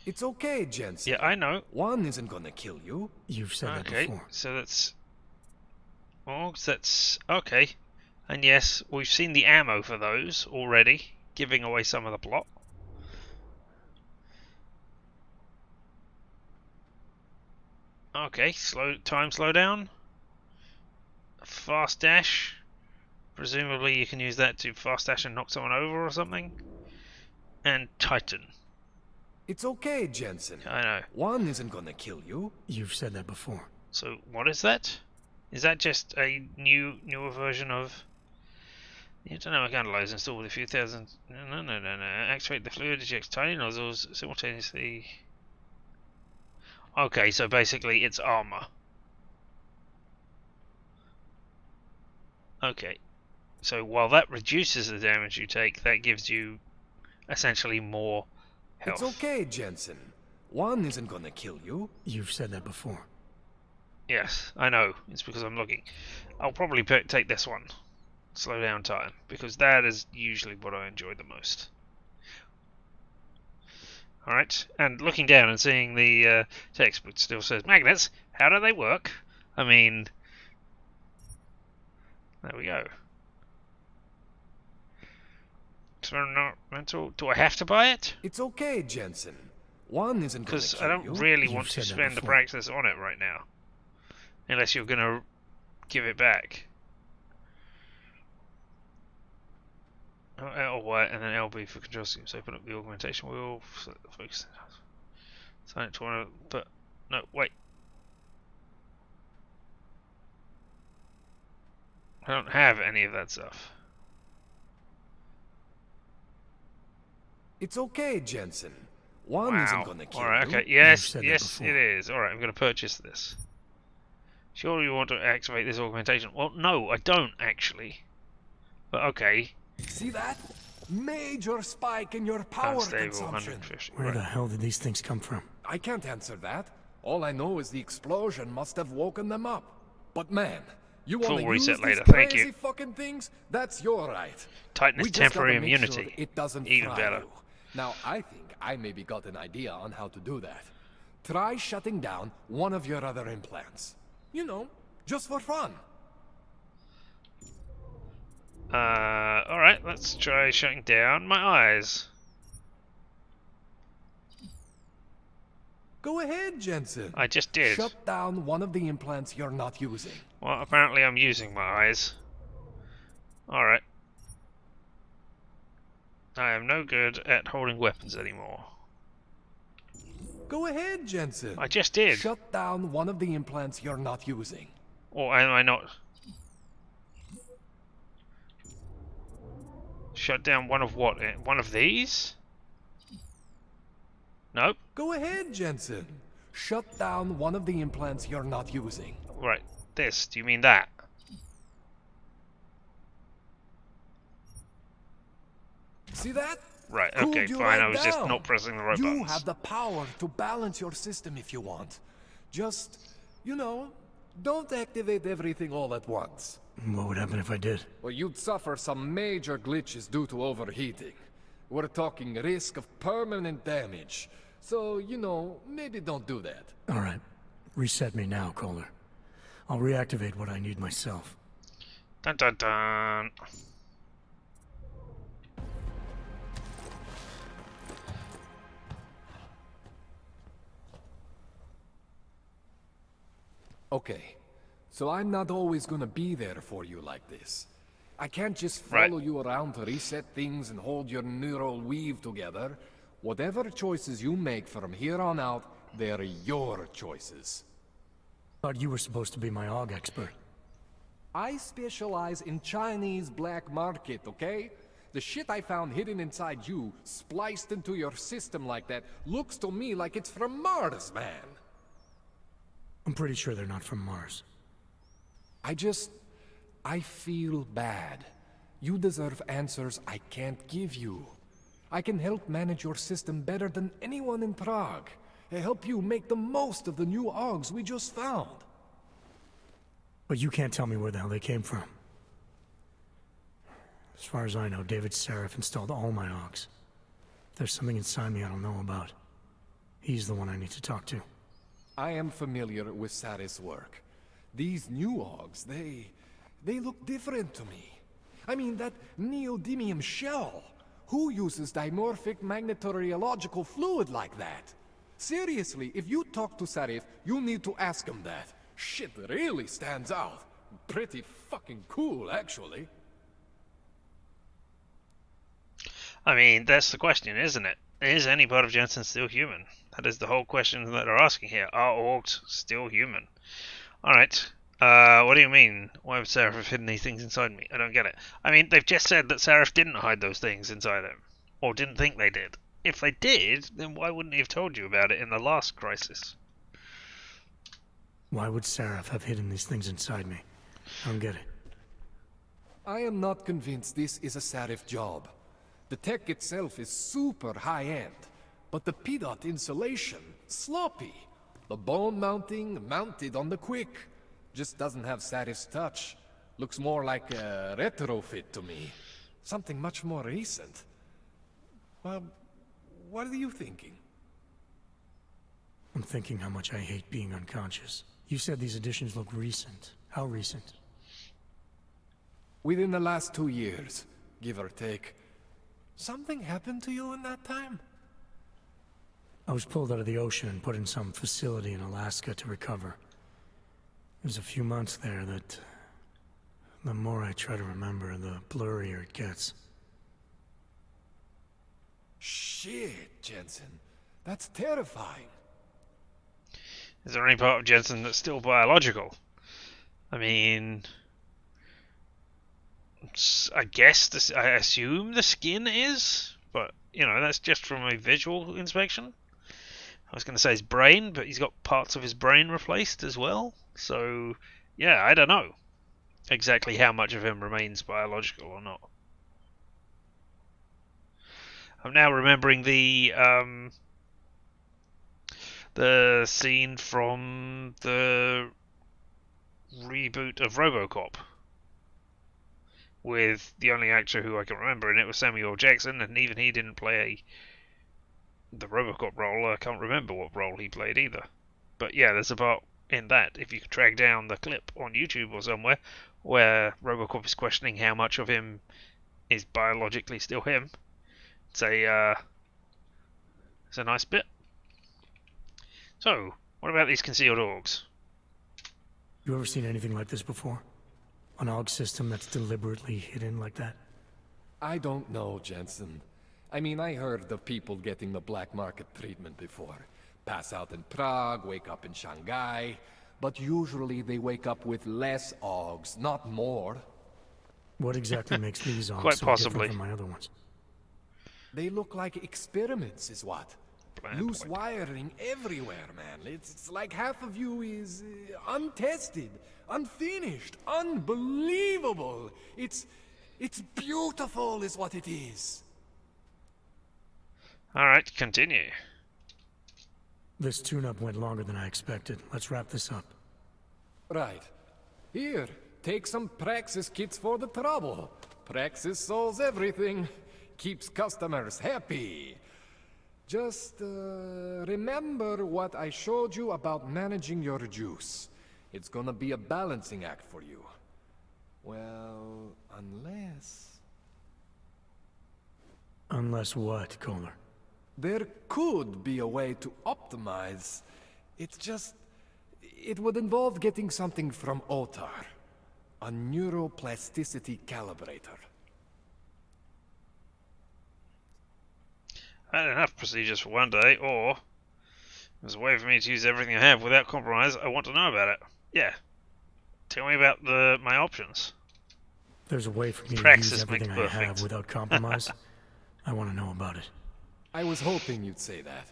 It's okay, Jensen. Yeah, I know. One isn't gonna kill you. You've said that Okay, before. so that's... Oh, that's... Okay. And yes, we've seen the ammo for those already, giving away some of the plot. Okay, slow down. Fast dash. Presumably you can use that to fast dash and knock someone over or something. And Titan. It's okay, Jensen. I know. One isn't gonna kill you. You've said that before. So what is that? Is that just a newer version of... You don't know what kind of loads installed with a few thousand... No. Activate the fluid, eject tiny nozzles simultaneously. Okay, so basically it's armor. Okay. So while that reduces the damage you take, that gives you essentially more health. It's okay, Jensen. One isn't gonna kill you. You've said that before. Yes, I know. It's because I'm looking. I'll probably take this one. Slow down time, because that is usually what I enjoy the most. Alright, and looking down and seeing the text, but still says magnets, how do they work? I mean, there we go. Experimental. Do I have to buy it? It's okay, Jensen. One isn't gonna Because kill I don't you. really want to spend the practice on it right now. Unless you're going to give it back. L1 and then LB for control schemes. Open up the augmentation wheel. Focus. Sign it to one of... But... No, wait. I don't have any of that stuff. It's okay, Jensen. One isn't gonna kill Alright, you. okay. Yes, yes, it is. Alright, I'm going to purchase this. Sure you want to activate this augmentation? Well, no, I don't, actually. But okay. See that? Major spike in your power consumption. Where the hell did these things come from? I can't answer that. All I know is the explosion must have woken them up. But man, you want to use these crazy fucking things? That's your right. Tighten its temporary immunity. Sure it doesn't even better. You. Now, I think I maybe got an idea on how to do that. Try shutting down one of your other implants. You know, just for fun. Alright, let's try shutting down my eyes. Go ahead, Jensen. I just did. Shut down one of the implants you're not using. Well, apparently I'm using my eyes. Alright. I am no good at holding weapons anymore. Go ahead, Jensen. I just did. Shut down one of the implants you're not using. Or am I not? Shut down one of what? One of these? Nope. Go ahead, Jensen. Shut down one of the implants you're not using. Right. This. Do you mean that? See that? Right, okay, fine. I was just not pressing the right buttons. You have the power to balance your system if you want. Just, you know, don't activate everything all at once. What would happen if I did? Well, you'd suffer some major glitches due to overheating. We're talking risk of permanent damage. So, you know, maybe don't do that. Alright. Reset me now, Kohler. I'll reactivate what I need myself. Dun dun dun. Okay, so I'm not always gonna be there for you like this. I can't just follow you around to reset things and hold your neural weave together. Whatever choices you make from here on out, they're your choices. Thought you were supposed to be my AUG expert. I specialize in Chinese black market, okay? The shit I found hidden inside you, spliced into your system like that, looks to me like it's from Mars, man. I'm pretty sure they're not from Mars. I feel bad. You deserve answers I can't give you. I can help manage your system better than anyone in Prague. I help you make the most of the new AUGs we just found. But you can't tell me where the hell they came from. As far as I know, David Sarif installed all my AUGs. If there's something inside me I don't know about, he's the one I need to talk to. I am familiar with Sarif's work. These new AUGs, they look different to me. I mean, that neodymium shell. Who uses dimorphic magnetorheological fluid like that? Seriously, if you talk to Sarif, you need to ask him that. Shit really stands out. Pretty fucking cool, actually. I mean, that's the question, isn't it? Is any part of Jensen still human? That is the whole question that they're asking here. Are orcs still human? Alright. What do you mean? Why would Sarif have hidden these things inside me? I don't get it. I mean, they've just said that Sarif didn't hide those things inside him. Or didn't think they did. If they did, then why wouldn't he have told you about it in the last crisis? Why would Sarif have hidden these things inside me? I don't get it. I am not convinced this is a Sarif job. The tech itself is super high-end, but the PDOT insulation, sloppy. The bone mounting, mounted on the quick. Just doesn't have Sarif's touch. Looks more like a retrofit to me. Something much more recent. Well, what are you thinking? I'm thinking how much I hate being unconscious. You said these additions look recent. How recent? Within the last 2 years, give or take. Something happened to you in that time? I was pulled out of the ocean and put in some facility in Alaska to recover. It was a few months there that... the more I try to remember, the blurrier it gets. Shit, Jensen. That's terrifying. Is there any part of Jensen that's still biological? I mean... I guess, I assume the skin is? but you know, that's just from a visual inspection. I was going to say his brain, but he's got parts of his brain replaced as well. So, yeah, I don't know exactly how much of him remains biological or not. I'm now remembering the scene from the reboot of RoboCop with the only actor who I can remember in it was Samuel Jackson, and even he didn't play the RoboCop role. I can't remember what role he played either. But yeah, there's a part in that, if you could track down the clip on YouTube or somewhere, where RoboCop is questioning how much of him is biologically still him. It's a nice bit. So, what about these concealed orgs? You ever seen anything like this before? An AUG system that's deliberately hidden like that? I don't know, Jensen. I mean, I heard of people getting the black market treatment before. Pass out in Prague, wake up in Shanghai. But usually they wake up with less AUGs, not more. What exactly makes these AUGs Quite so possibly different from my other ones? They look like experiments, is what. Bland Loose point. wiring everywhere, man. It's like half of you is untested, unfinished, unbelievable. It's beautiful, is what it is. Alright, continue. This tune-up went longer than I expected. Let's wrap this up. Right. Here, take some Praxis kits for the trouble. Praxis solves everything. Keeps customers happy. Just remember what I showed you about managing your juice. It's gonna be a balancing act for you. Well, unless... Unless what, Kohler? There could be a way to optimize. It's just... It would involve getting something from Otar. A neuroplasticity calibrator. I had enough procedures for one day, or there's a way for me to use everything I have without compromise. I want to know about it. Yeah. Tell me about my options. There's a way for me Praxis to use everything makes I have perfect. without compromise. I want to know about it. I was hoping you'd say that.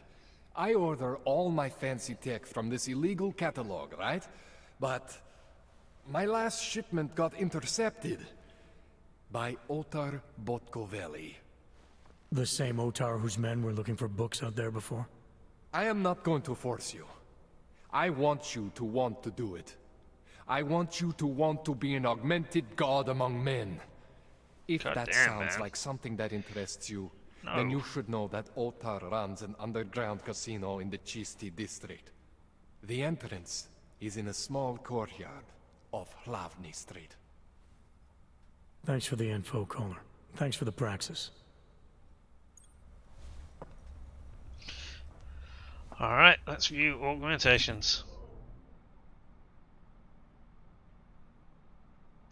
I order all my fancy tech from this illegal catalog, right? But my last shipment got intercepted by Otar Botkoveli. The same Otar whose men were looking for books out there before? I am not going to force you. I want you to want to do it. I want you to want to be an augmented god among men. If God that damn, sounds man. like something that interests you, No. then you should know that Otar runs an underground casino in the Chisti district. The entrance is in a small courtyard off Hlavny Street. Thanks for the info, Kohler. Thanks for the praxis. Alright, let's view augmentations.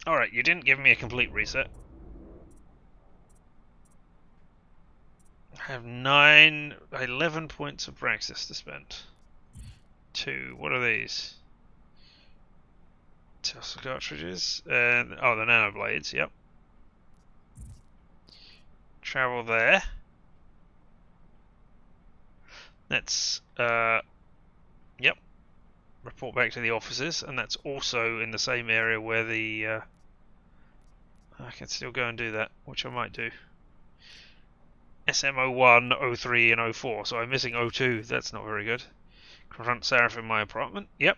Alright, you didn't give me a complete reset. I have 11 points of praxis to spend. 2, what are these? Tussle cartridges, and oh, the nanoblades, yep. Travel there. Let's, yep. Report back to the offices, and that's also in the same area where the, I can still go and do that, which I might do. SM01, 03, and 04, so I'm missing 02, that's not very good. Confront Sarah in my apartment, yep.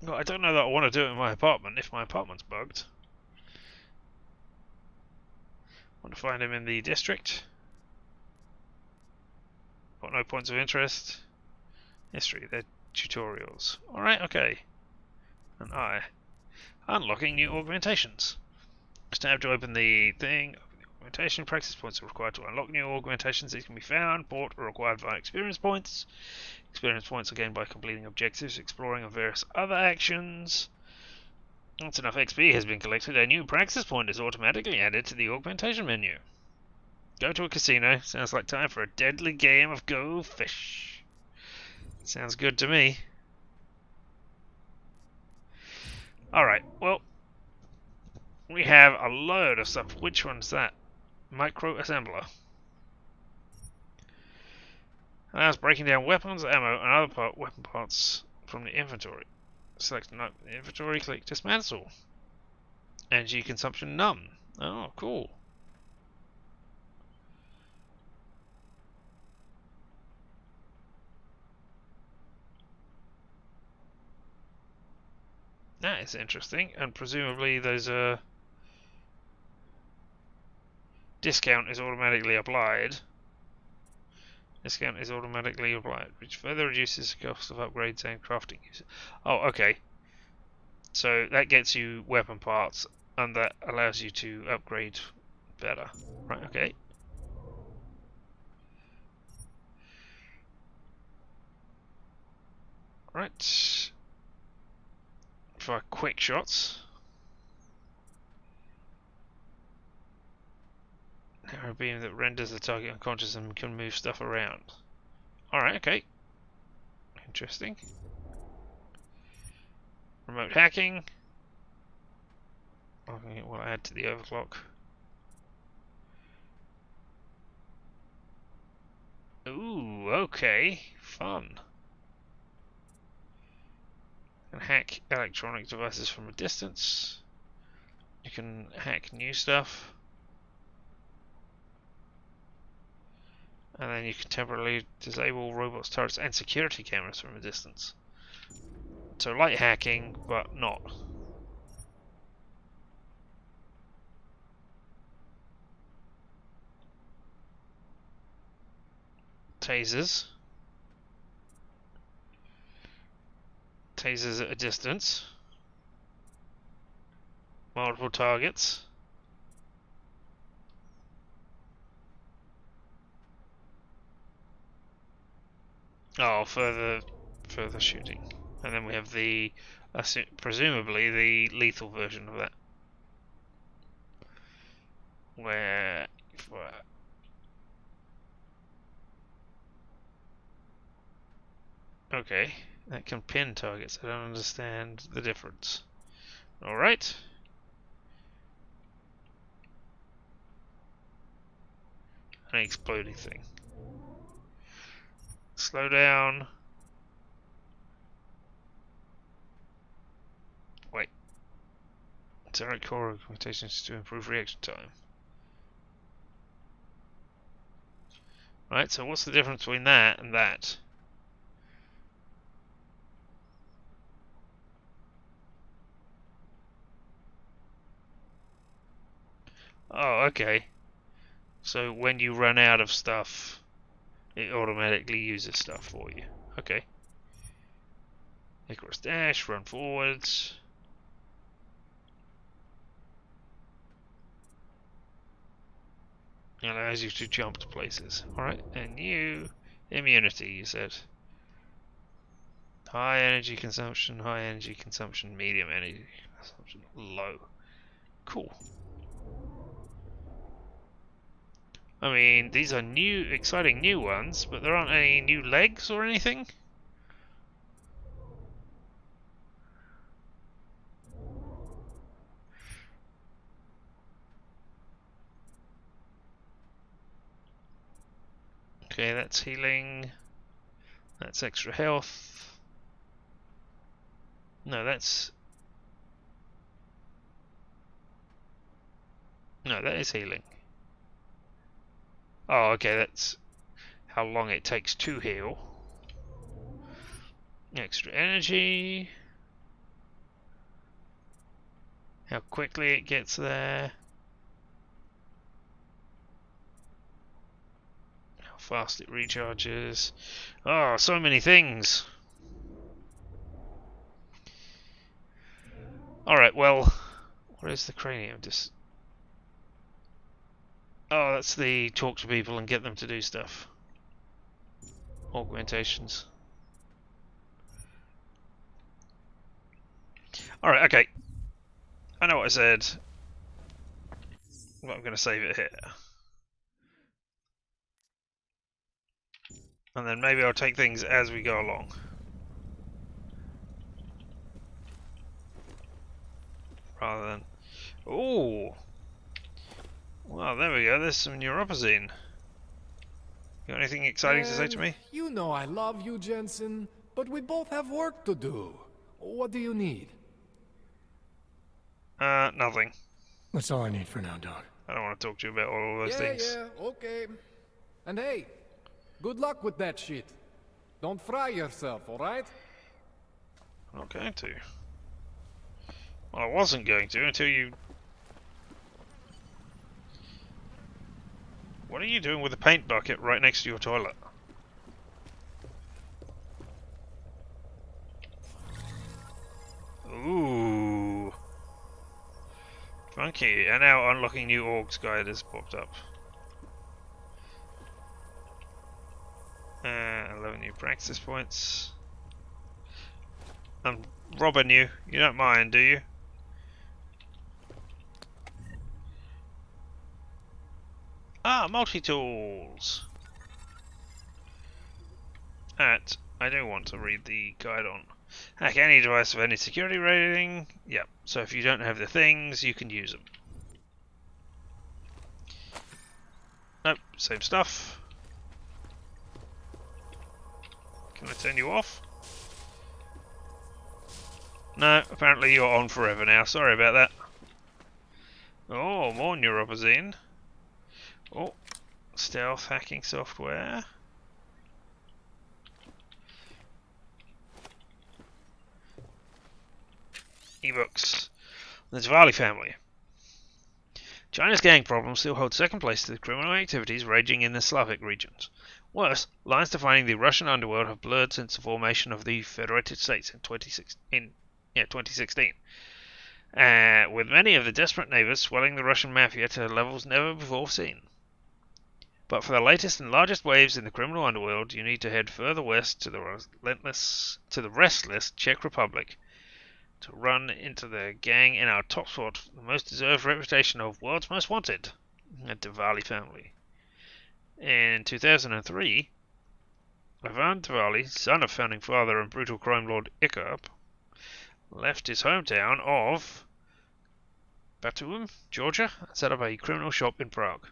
Well, I don't know that I want to do it in my apartment, if my apartment's bugged. Want to find him in the district. Got no points of interest. History, they're tutorials. Alright, okay. And I. Unlocking new augmentations. Just have to open the thing. Open the augmentation. Praxis points are required to unlock new augmentations. These can be found, bought, or acquired via experience points. Experience points are gained by completing objectives, exploring, and various other actions. Once enough XP has been collected, a new Praxis point is automatically added to the augmentation menu. Go to a casino. Sounds like time for a deadly game of Go Fish. Sounds good to me. Alright, well, we have a load of stuff. Which one's that? micro assembler. Allows breaking down weapons, ammo, and other weapon parts from the inventory. Select inventory, click dismantle. Energy consumption none. Oh, cool. That is interesting, and presumably there's a discount is automatically applied. Discount is automatically applied, which further reduces the cost of upgrades and crafting use. Oh, okay. So that gets you weapon parts, and that allows you to upgrade better. Right, okay. Right. For quick shots. Narrow beam that renders the target unconscious and can move stuff around. Alright, okay. Interesting. Remote hacking. Okay, we'll add to the overclock. Ooh, okay. Fun. You can hack electronic devices from a distance. You can hack new stuff. And then you can temporarily disable robots, turrets, and security cameras from a distance. So light hacking, but not. Tasers. Tasers at a distance. Multiple targets. Oh, further shooting. And then we have the, presumably the lethal version of that. Where, okay, that can pin targets. I don't understand the difference. Alright. An exploding thing. Slow down. Wait. Direct core augmentations to improve reaction time. Right, so what's the difference between that and that? Oh, okay. So when you run out of stuff, it automatically uses stuff for you. Okay. Icarus dash, run forwards. It allows you to jump to places. Alright, and you... immunity, you said. High energy consumption, medium energy consumption, low. Cool. I mean, these are new, exciting new ones, but there aren't any new legs or anything? Okay, that's healing. That's extra health. No, that's... no, that is healing. Oh, okay, that's how long it takes to heal. Extra energy. How quickly it gets there. How fast it recharges. Oh, so many things. Alright, well, where is the cranium? Just... oh, that's the talk to people and get them to do stuff. Augmentations. Alright, okay. I know what I said, but I'm going to save it here. And then maybe I'll take things as we go along. Rather than... ooh! Well, there we go. There's some neuropazine. Got anything exciting to say to me? You know I love you, Jensen, but we both have work to do. What do you need? Nothing. That's all I need for now, Dog. I don't want to talk to you about all those things. Yeah, okay. And hey, good luck with that shit. Don't fry yourself, alright? I'm not going to. Well, I wasn't going to until you... What are you doing with the paint bucket right next to your toilet? Ooh. Funky. And now unlocking new orgs guide has popped up. 11 new practice points. I'm robbing you. You don't mind, do you? Ah, multi-tools! That I do want to read the guide on. Hack any device of any security rating. Yep, so if you don't have the things, you can use them. Nope, same stuff. Can I turn you off? No, apparently you're on forever now. Sorry about that. Oh, more neuropazine. Oh, stealth hacking software. Ebooks. The Diwali family. China's gang problem still holds second place to the criminal activities raging in the Slavic regions. Worse, lines defining the Russian underworld have blurred since the formation of the Federated States in 2016. With many of the desperate neighbours swelling the Russian mafia to levels never before seen. But for the latest and largest waves in the criminal underworld, you need to head further west to the restless Czech Republic to run into the gang in our top spot, the most deserved reputation of world's most wanted, the Diwali family. In 2003, Ivan Diwali, son of founding father and brutal crime lord Ikop, left his hometown of Batum, Georgia, and set up a criminal shop in Prague.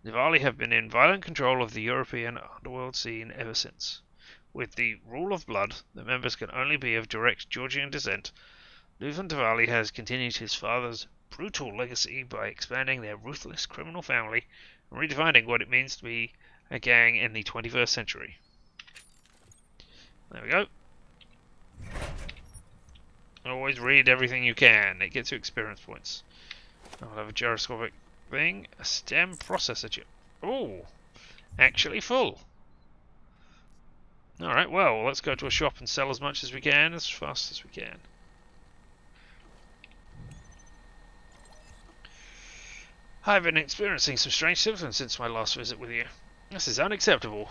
Diwali have been in violent control of the European underworld scene ever since. With the rule of blood, the members can only be of direct Georgian descent. Ivan Diwali has continued his father's brutal legacy by expanding their ruthless criminal family and redefining what it means to be a gang in the 21st century. There we go. Always read everything you can. It gets you experience points. I'll have a gyroscopic thing. A stem processor chip. Oh, actually full. Alright, well, let's go to a shop and sell as much as we can, as fast as we can. I've been experiencing some strange symptoms since my last visit with you. This is unacceptable.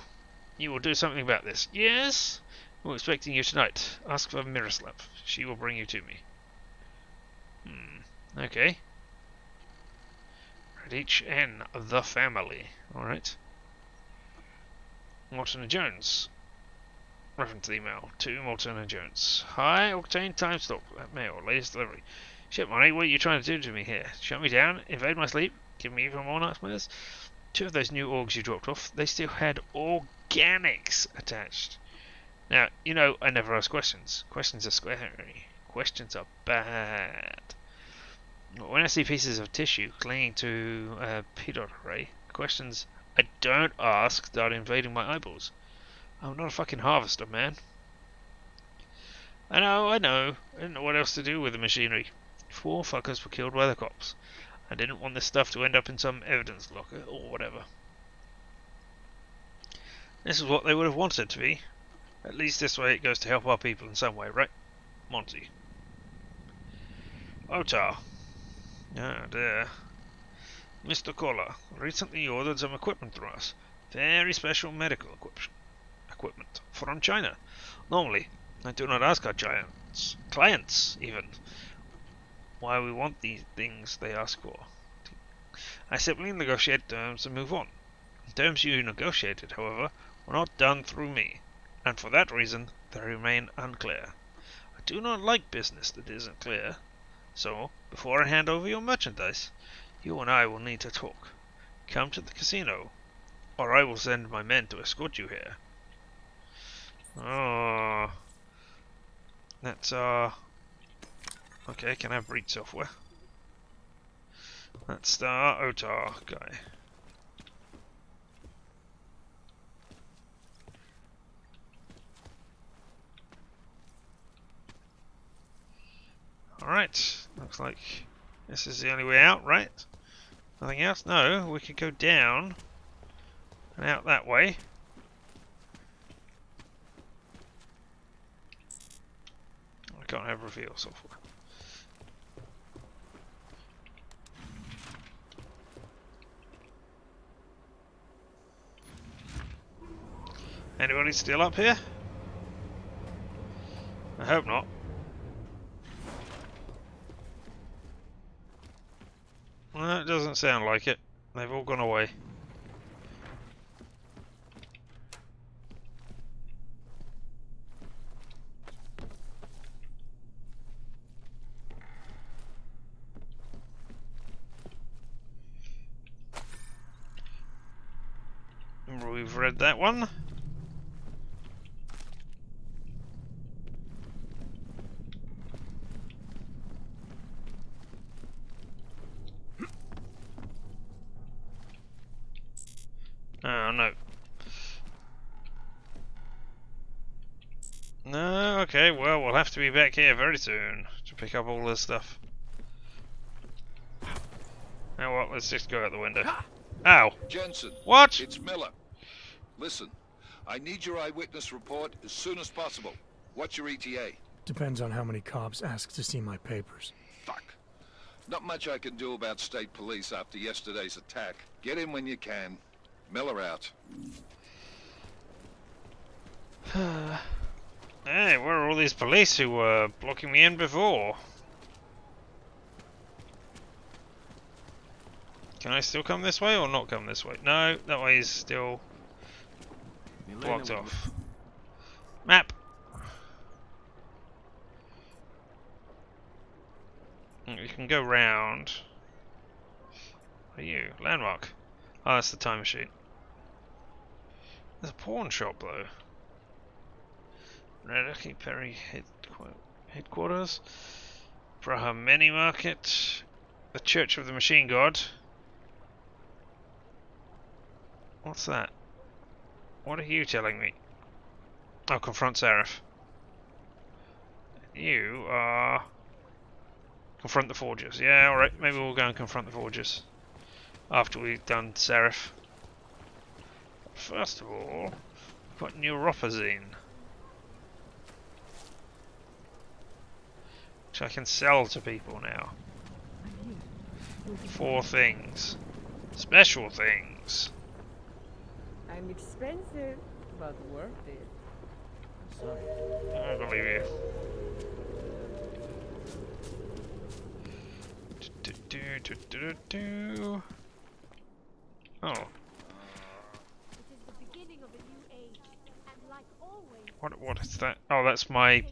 You will do something about this. Yes? I'm expecting you tonight. Ask for Miroslav. She will bring you to me. Okay. Reach N, the family. Alright. Morton and Jones. Reference to the email. To Morton and Jones. Hi, Octane time stop. Mail. Latest delivery. Shit, money, what are you trying to do to me here? Shut me down? Invade my sleep? Give me even more nightmares? 2 of those new orgs you dropped off, they still had organics attached. Now, you know, I never ask questions. Questions are scary. Questions are bad. When I see pieces of tissue clinging to a pedot array, questions I don't ask start invading my eyeballs. I'm not a fucking harvester, man. I know. I didn't know what else to do with the machinery. 4 fuckers were killed by the cops. I didn't want this stuff to end up in some evidence locker or whatever. This is what they would have wanted it to be. At least this way it goes to help our people in some way, right? Monty. Otar. Ah, there. Mr. Koller recently ordered some equipment from us. Very special medical equipment from China. Normally, I do not ask our clients even, why we want these things they ask for. I simply negotiate terms and move on. The terms you negotiated, however, were not done through me, and for that reason they remain unclear. I do not like business that isn't clear, so before I hand over your merchandise, you and I will need to talk. Come to the casino, or I will send my men to escort you here. Oh, that's okay. Can I have breed software? That's the Otar guy. Alright, looks like this is the only way out, right? Nothing else? No, we could go down and out that way. I can't have reveal software. Anybody still up here? I hope not. Well, it doesn't sound like it. They've all gone away. We've read that one. Oh no. No, okay, well, we'll have to be back here very soon to pick up all this stuff. Now what, let's just go out the window. Ow! Jensen. What? It's Miller. Listen, I need your eyewitness report as soon as possible. What's your ETA? Depends on how many cops ask to see my papers. Fuck. Not much I can do about state police after yesterday's attack. Get in when you can. Miller out. Hey, where are all these police who were blocking me in before? Can I still come this way or not come this way? No, that way is still blocked off. Map! You can go round. What are you? Landmark. Oh, that's the time machine. There's a pawn shop though. Redaki Perry headquarters. Praha Mini Market. The Church of the Machine God. What's that? What are you telling me? Oh, confront Seraph. You are... Confront the Forgers. Yeah, alright, maybe we'll go and confront the Forgers after we've done Seraph. First of all, we've got neuropazine, which I can sell to people now. 4 things. Special things. I'm expensive, but worth it. I'm sorry. I believe you. Oh. What is that? Oh, that's my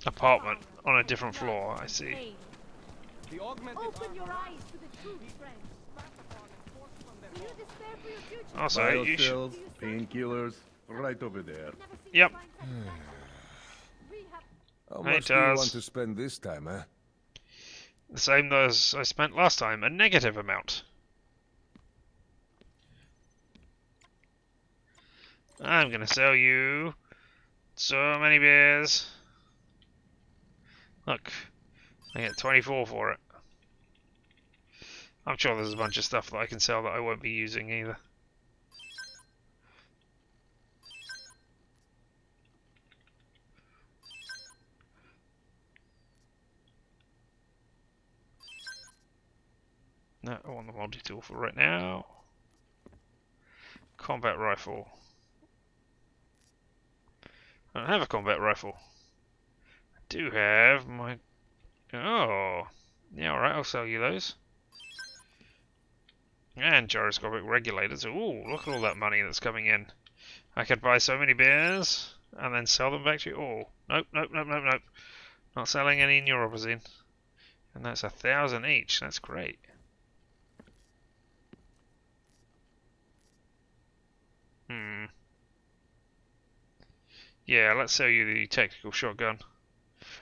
apartment on a different floor, I see. Open your eyes to the truth, friend. Do you despair for your future? Also, you should... painkillers, right over there. Yep. How Hey, much do you want Taz. to spend this time, eh? The same as I spent last time, a negative amount. I'm gonna sell you so many beers. Look, I get 24 for it. I'm sure there's a bunch of stuff that I can sell that I won't be using either. No, I want the multi-tool for right now. Combat rifle. I don't have a combat rifle. I do have my... Oh! Yeah, alright, I'll sell you those. And gyroscopic regulators. Ooh, look at all that money that's coming in. I could buy so many beers and then sell them back to you. Oh, nope, nope, nope, nope, nope. Not selling any neuropazine. And that's 1,000 each. That's great. Yeah, let's sell you the tactical shotgun.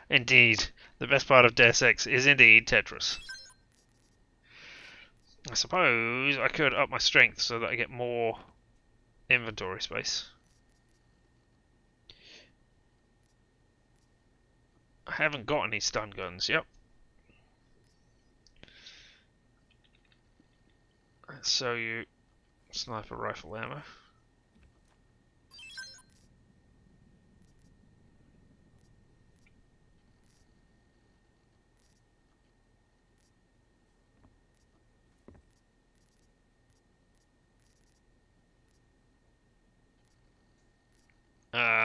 Indeed, the best part of Deus Ex is indeed Tetris. I suppose I could up my strength so that I get more inventory space. I haven't got any stun guns, yep. Let's sell you sniper rifle ammo.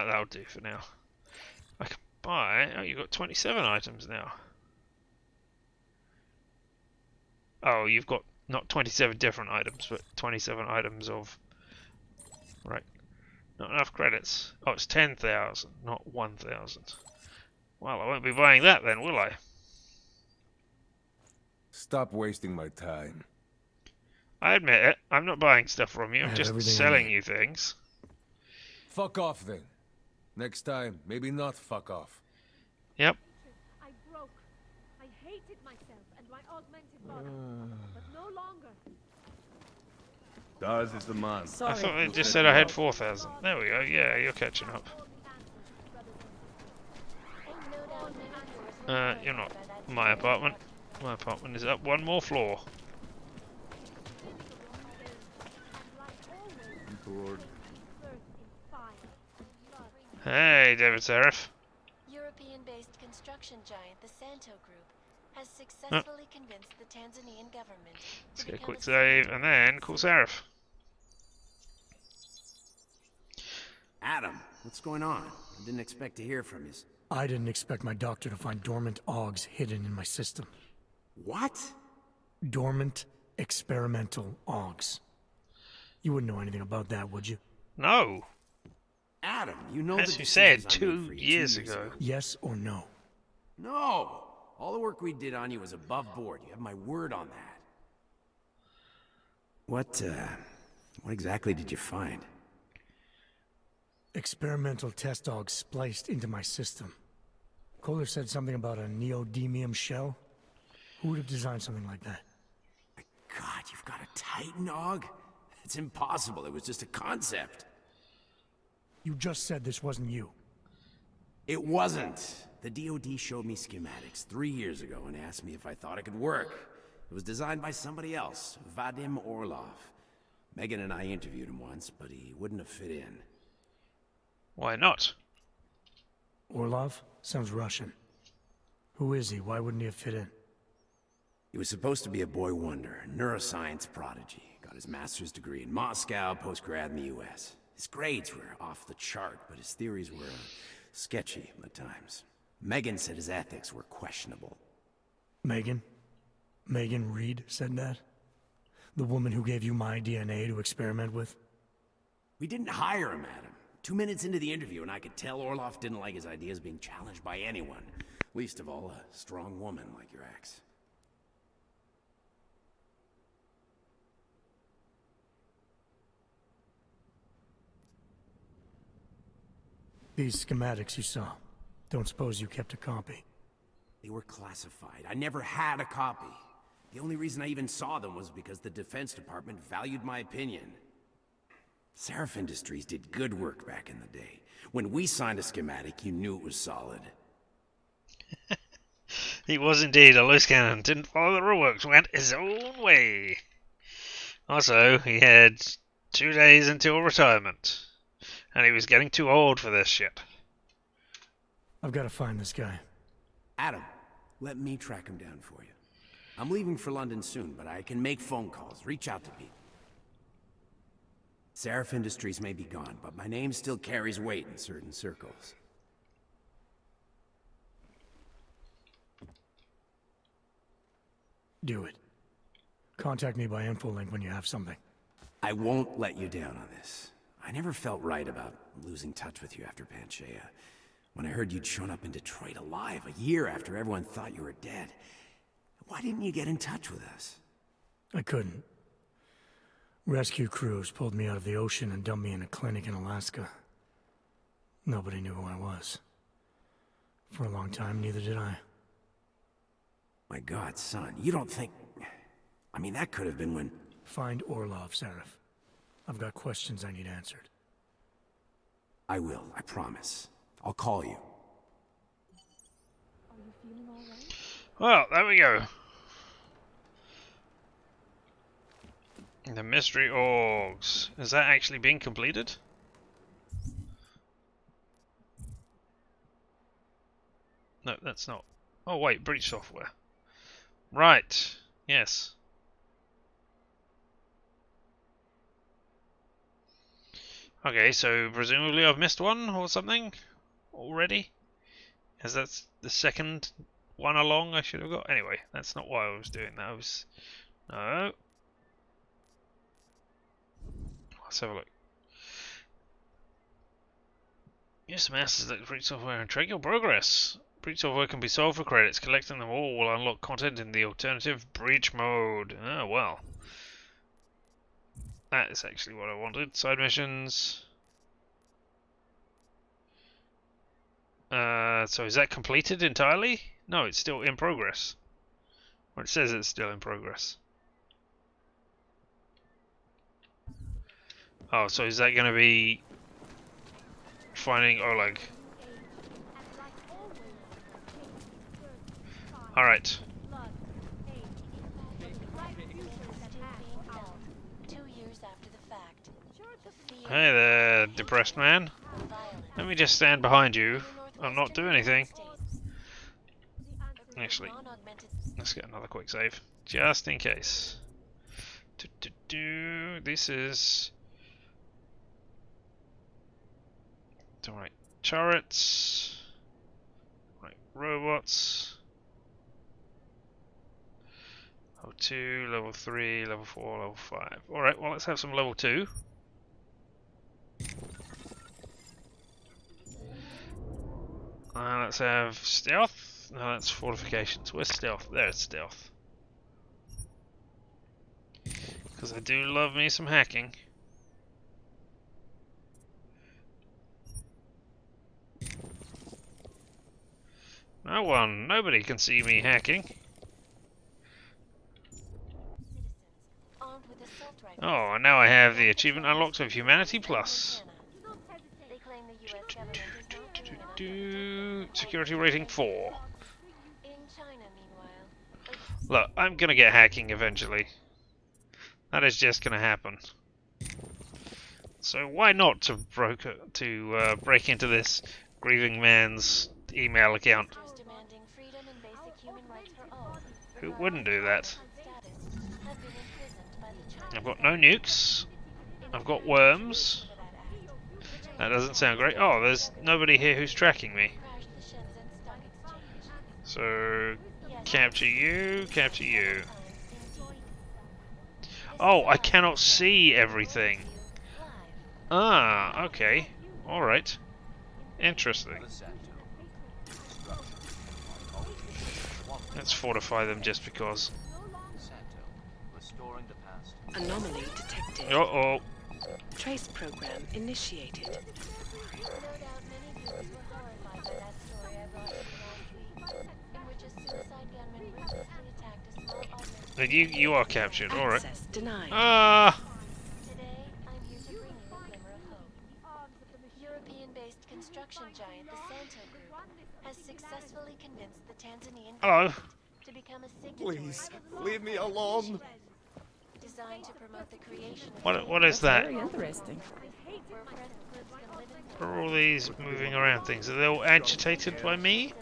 That'll do for now. I can buy... Oh, you've got 27 items now. Oh, you've got not 27 different items, but 27 items of... Right. Not enough credits. Oh, it's 10,000, not 1,000. Well, I won't be buying that then, will I? Stop wasting my time. I admit it. I'm not buying stuff from you. I'm just selling you things. Fuck off then. Next time, maybe not fuck off. Yep. I broke. I hated myself and my augmented body, but no longer. Daz is the man. I thought it just said I had 4,000. There we go. Yeah, you're catching up. You're not. My apartment. My apartment is up one more floor. Hey, David Seraph. European-based construction giant the Santo Group has successfully convinced the Tanzanian government Let's get a quick save and then call Seraph. Adam, what's going on? I didn't expect to hear from you. I didn't expect my doctor to find dormant augs hidden in my system. What? Dormant experimental augs. You wouldn't know anything about that, would you? No. Adam, you know as the you said, decisions I made 2 for you years ago. Yes or no? No. All the work we did on you was above board. You have my word on that. What exactly did you find? Experimental test augs spliced into my system. Kohler said something about a neodymium shell. Who would have designed something like that? My God, you've got a Titan aug? It's impossible. It was just a concept. You just said this wasn't you. It wasn't. The DoD showed me schematics 3 years ago and asked me if I thought it could work. It was designed by somebody else, Vadim Orlov. Megan and I interviewed him once, but he wouldn't have fit in. Why not? Orlov? Sounds Russian. Who is he? Why wouldn't he have fit in? He was supposed to be a boy wonder, a neuroscience prodigy. Got his master's degree in Moscow, post-grad in the US. His grades were off the chart, but his theories were sketchy at times. Megan said his ethics were questionable. Megan? Megan Reed said that? The woman who gave you my DNA to experiment with? We didn't hire him, Adam. 2 minutes into the interview, and I could tell Orlov didn't like his ideas being challenged by anyone. Least of all, a strong woman like your ex. These schematics you saw. Don't suppose you kept a copy? They were classified. I never had a copy. The only reason I even saw them was because the Defense Department valued my opinion. Seraph Industries did good work back in the day. When we signed a schematic, you knew it was solid. He was indeed a loose cannon. Didn't follow the ruleworks. Went his own way. Also, he had 2 days until retirement. And he was getting too old for this shit. I've got to find this guy. Adam, let me track him down for you. I'm leaving for London soon, but I can make phone calls, reach out to people. Seraph Industries may be gone, but my name still carries weight in certain circles. Do it. Contact me by infolink when you have something. I won't let you down on this. I never felt right about losing touch with you after Panchaea. When I heard you'd shown up in Detroit alive a year after everyone thought you were dead. Why didn't you get in touch with us? I couldn't. Rescue crews pulled me out of the ocean and dumped me in a clinic in Alaska. Nobody knew who I was. For a long time, neither did I. My God, son, you don't think... I mean, that could have been when... Find Orlov, Sarif. I've got questions I need answered. I will, I promise. I'll call you. Are you feeling all right? Well, there we go. The mystery orgs. Has that actually been completed? No, that's not. Oh wait, breach software. Right. Yes. Okay, so presumably I've missed one or something already. As that's the second one along I should have got. Anyway, that's not why I was doing that. I was... No. Let's have a look. Use masters that breach software and track your progress. Breach software can be solved for credits. Collecting them all will unlock content in the alternative breach mode. Oh, well. That is actually what I wanted. Side missions. So is that completed entirely? No, it's still in progress. Well, it says it's still in progress. Oh, so is that going to be finding Oleg? Alright. 2 years after the fact. Hey there, depressed man. Let me just stand behind you and not do anything. Actually, let's get another quick save, just in case. This is... Alright, turrets. Right, robots. Level 2, level 3, level 4, level 5. Alright, well let's have some level 2. Let's have stealth. No, that's fortifications. Where's stealth? There's stealth. Because I do love me some hacking. Nobody can see me hacking. Oh, and now I have the achievement unlocked of Humanity Plus. Security rating 4. Look, I'm gonna get hacking eventually. That is just gonna happen. So why not to break into this grieving man's email account? Who wouldn't do that? I've got no nukes. I've got worms. That doesn't sound great. Oh, there's nobody here who's tracking me. So, capture you, capture you. Oh, I cannot see everything. Ah, okay. Alright. Interesting. Let's fortify them just because. Anomaly detected. Uh-oh. Trace program initiated. You are captured, alright. Denied. Ah! Today, I'm here to bring you a glimmer of hope. European-based construction giant, the Santo Group, has successfully convinced the Tanzanian Hello. to become a signatory. Please, leave me alone. Designed to promote the creation of What is that? Very interesting. What are all these moving around things? Are they all agitated by me?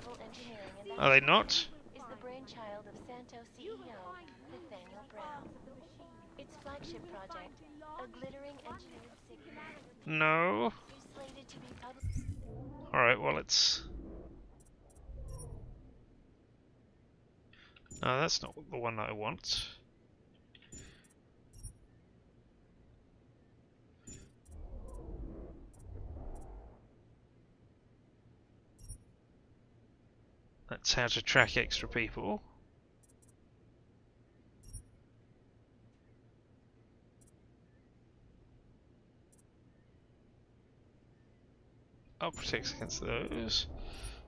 Are they not? is the brainchild of Santo CEO Nathaniel Brown. Its flagship project, a glittering engineered signature, No. is slated to be published. Alright, well it's... No, that's not the one that I want. That's how to track extra people. Oh, protects against those.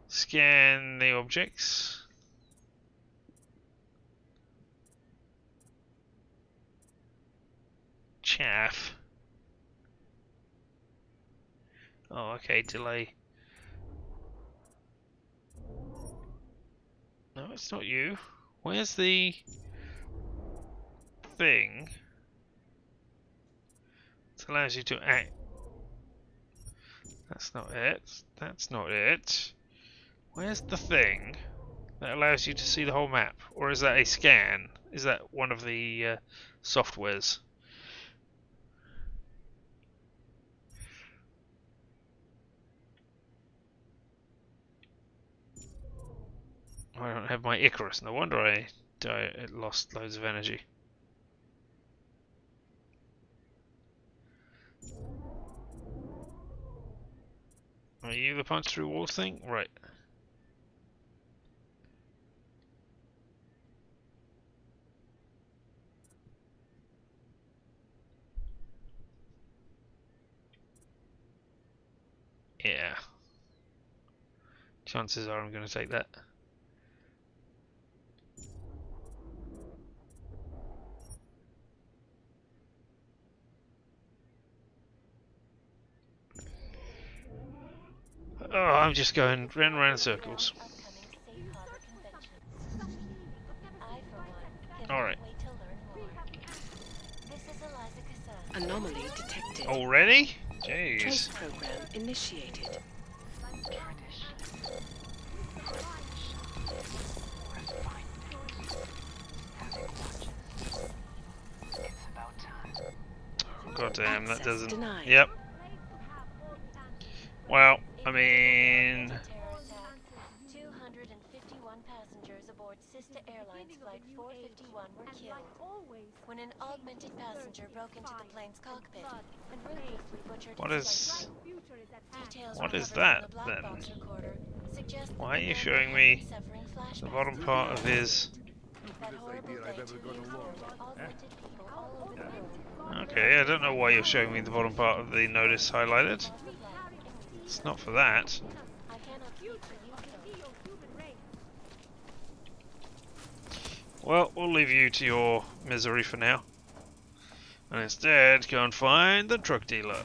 Scan the objects. Chaff. Oh, okay, delay. No, it's not you. Where's the thing that allows you to act? That's not it. That's not it. Where's the thing that allows you to see the whole map? Or is that a scan? Is that one of the softwares? I don't have my Icarus. No wonder I lost loads of energy. Are you the punch through walls thing? Right. Yeah. Chances are I'm going to take that. Oh, I'm just going round and round in circles. Alright. Anomaly detected. Already? Jeez. Trace program initiated. God damn, that doesn't. Denied. Yep. Well, I mean. 251 passengers aboard Sister Airlines Flight 451 were killed when an augmented passenger broke into the plane's cockpit and ruthlessly butchered What is? Details What is recovered that from the black then? box recorder suggest that Why are the you man showing had me been suffering the flashbacks bottom to part of the his? That horrible day 2 weeks ago brought augmented people all over the world. Okay, I don't know why you're showing me the bottom part of the notice highlighted. It's not for that. I cannot speak for you, though. Well, we'll leave you to your misery for now. And instead, go and find the truck dealer.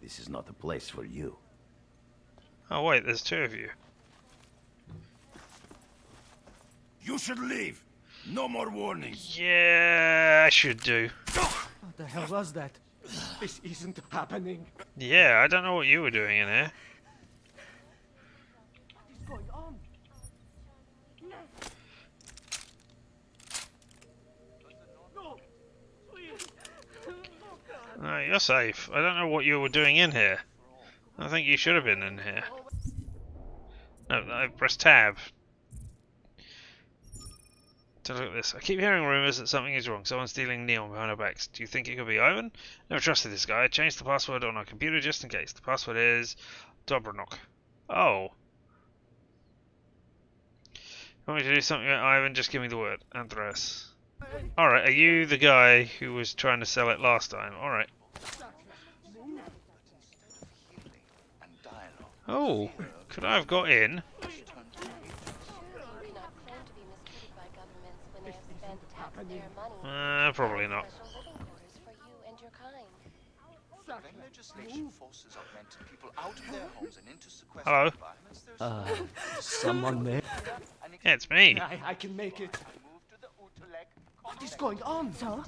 This is not the place for you. Oh wait, there's two of you. You should leave. No more warnings. Yeah, I should do. What the hell was that? This isn't happening. Yeah, I don't know what you were doing in here. What's going on? No, please. No, you're safe. I don't know what you were doing in here. I think you should have been in here. No, I pressed tab to look at this. I keep hearing rumours that something is wrong. Someone's stealing neon behind our backs. Do you think it could be Ivan? Never trusted this guy. I changed the password on our computer just in case. The password is Dobranok. Oh. You want me to do something with Ivan? Just give me the word. Andres. Alright, are you the guy who was trying to sell it last time? Alright. Oh, could I have got in? Probably not. Hello? Someone there? Yeah, it's me. I can make it. What is going on, sir?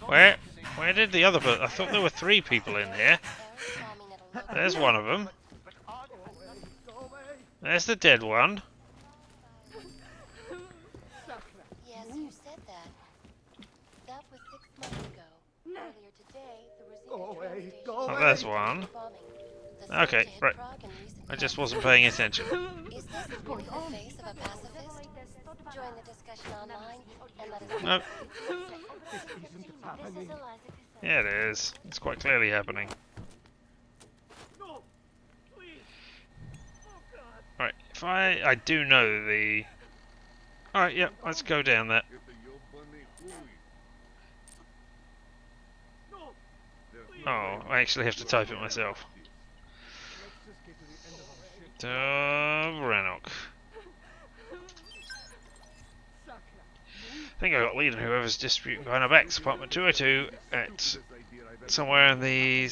Where did the other I thought there were 3 people in here. There's one of them. There's the dead one. Yes, you said that. That was 6 months ago. Earlier today, the Oh, there's one. Okay, right. I just wasn't paying attention. Is this really the face of a pacifist? Join the discussion online and let us Nope. This isn't happening. Yeah, it is. It's quite clearly happening. Right, If I do know the... Alright, yeah, let's go down that. Oh, I actually have to type it myself. Rannoch. I think I got lead on whoever's distributing behind our backs. Apartment 202 at somewhere in the...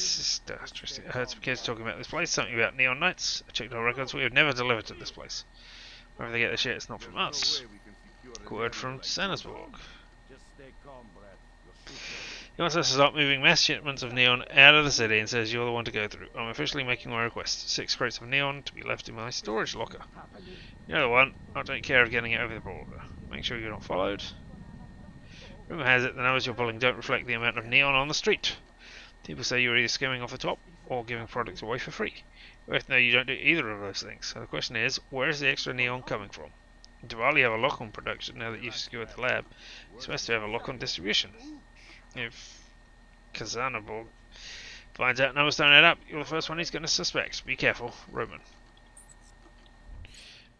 I heard some kids talking about this place, something about neon nights. I checked our records, we have never delivered to this place. Wherever they get the shit, it's not from us. Word from Sandersburg. He wants us to start moving mass shipments of neon out of the city and says you're the one to go through. I'm officially making my request. 6 crates of neon to be left in my storage locker. You're the one. I'll take care of getting it over the border. Make sure you're not followed. Rumour has it the numbers you're pulling don't reflect the amount of neon on the street. People say you're either skimming off the top or giving products away for free. We both know you don't do either of those things. So the question is, where is the extra neon coming from? Diwali have a lock on production now that you've secured the lab. You're supposed to have a lock on distribution. If Kazanabog finds out numbers don't add up, you're the first one he's going to suspect. Be careful, Roman.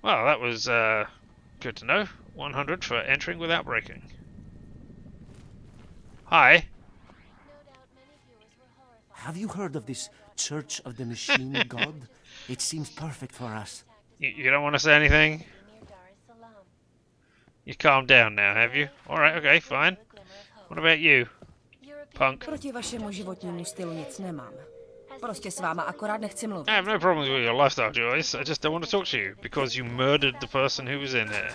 Well, that was good to know. 100 for entering without breaking. Hi. Have you heard of this Church of the Machine God? It seems perfect for us. You don't want to say anything? You calmed down now, have you? Alright, okay, fine. What about you? Punk. Proti vašemu životnímu stylu nic nemám. Prostě s váma akorát nechci mluvit. I have no problems with your lifestyle choice. I just don't want to talk to you because you murdered the person who was in there.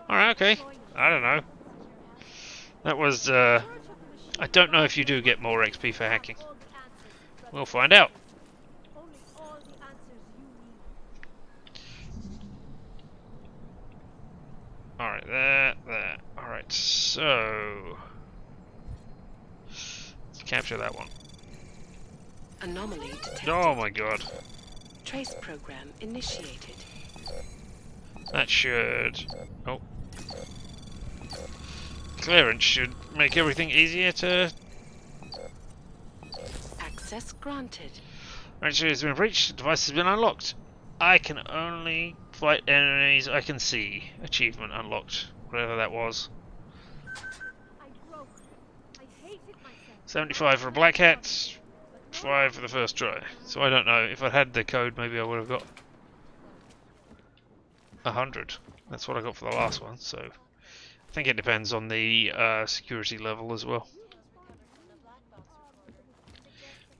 Alright, okay. I don't know. That was, I don't know if you do get more XP for hacking. We'll find out. Alright, there. Alright, so... let's capture that one. Anomaly detected. Oh my god. Trace program initiated. That should... oh. Clearance should make everything easier to... Access granted. Actually, has been breached. The device has been unlocked. I can only fight enemies I can see. Achievement unlocked. Whatever that was. 75 for a black hat. 5 for the first try. So I don't know. If I'd had the code, maybe I would have got 100. That's what I got for the last one. So I think it depends on the security level as well.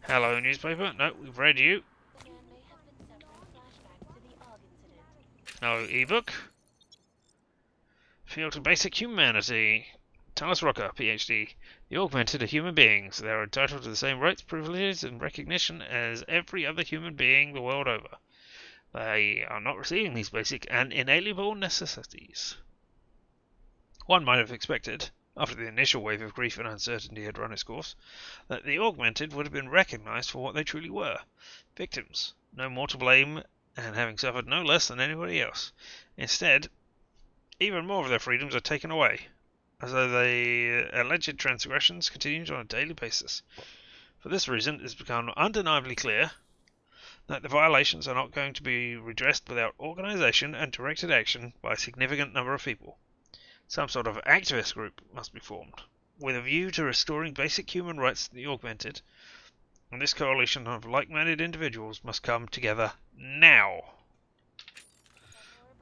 Hello, newspaper. No, we've read you. No, ebook. Field to basic humanity. Talos Rocker, PhD. The augmented are human beings. They are entitled to the same rights, privileges, and recognition as every other human being the world over. They are not receiving these basic and inalienable necessities. One might have expected, after the initial wave of grief and uncertainty had run its course, that the augmented would have been recognized for what they truly were. Victims, no more to blame, and having suffered no less than anybody else. Instead, even more of their freedoms are taken away, as though the alleged transgressions continued on a daily basis. For this reason, it has become undeniably clear that the violations are not going to be redressed without organization and directed action by a significant number of people. Some sort of activist group must be formed, with a view to restoring basic human rights to the augmented, and this coalition of like-minded individuals must come together now.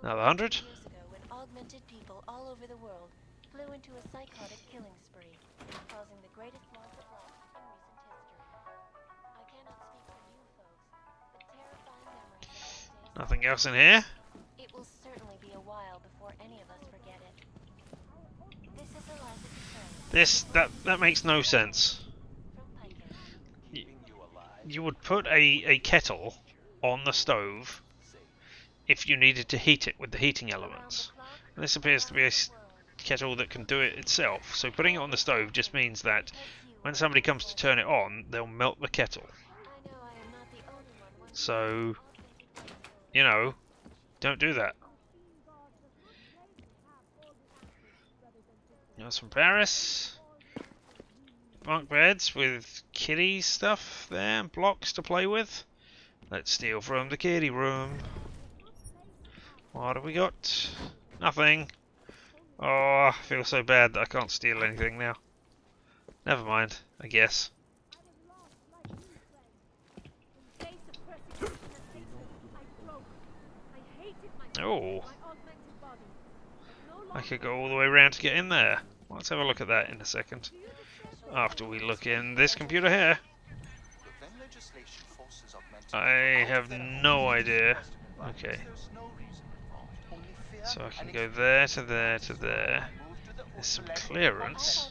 Now the 100. Years ago, when augmented people all over the world flew into a psychotic killing spree, causing the greatest loss of life in recent history. I cannot speak for you folks, but terrifying memories of those days. Nothing else in here. It will certainly be a while before any of us forget it. This is Eliza Cassell. That makes no sense. You would put a kettle on the stove if you needed to heat it with the heating elements. And this appears to be a kettle that can do it itself. So putting it on the stove just means that when somebody comes to turn it on, they'll melt the kettle. So, you know, don't do that. That's from Paris. Bunk beds with kitty stuff there, blocks to play with. Let's steal from the kitty room. What have we got? Nothing. Oh, I feel so bad that I can't steal anything now. Never mind, I guess. Oh. I could go all the way around to get in there. Let's have a look at that in a second. After we look in this computer here. I have no idea. Okay. So I can go there to there to there. There's some clearance.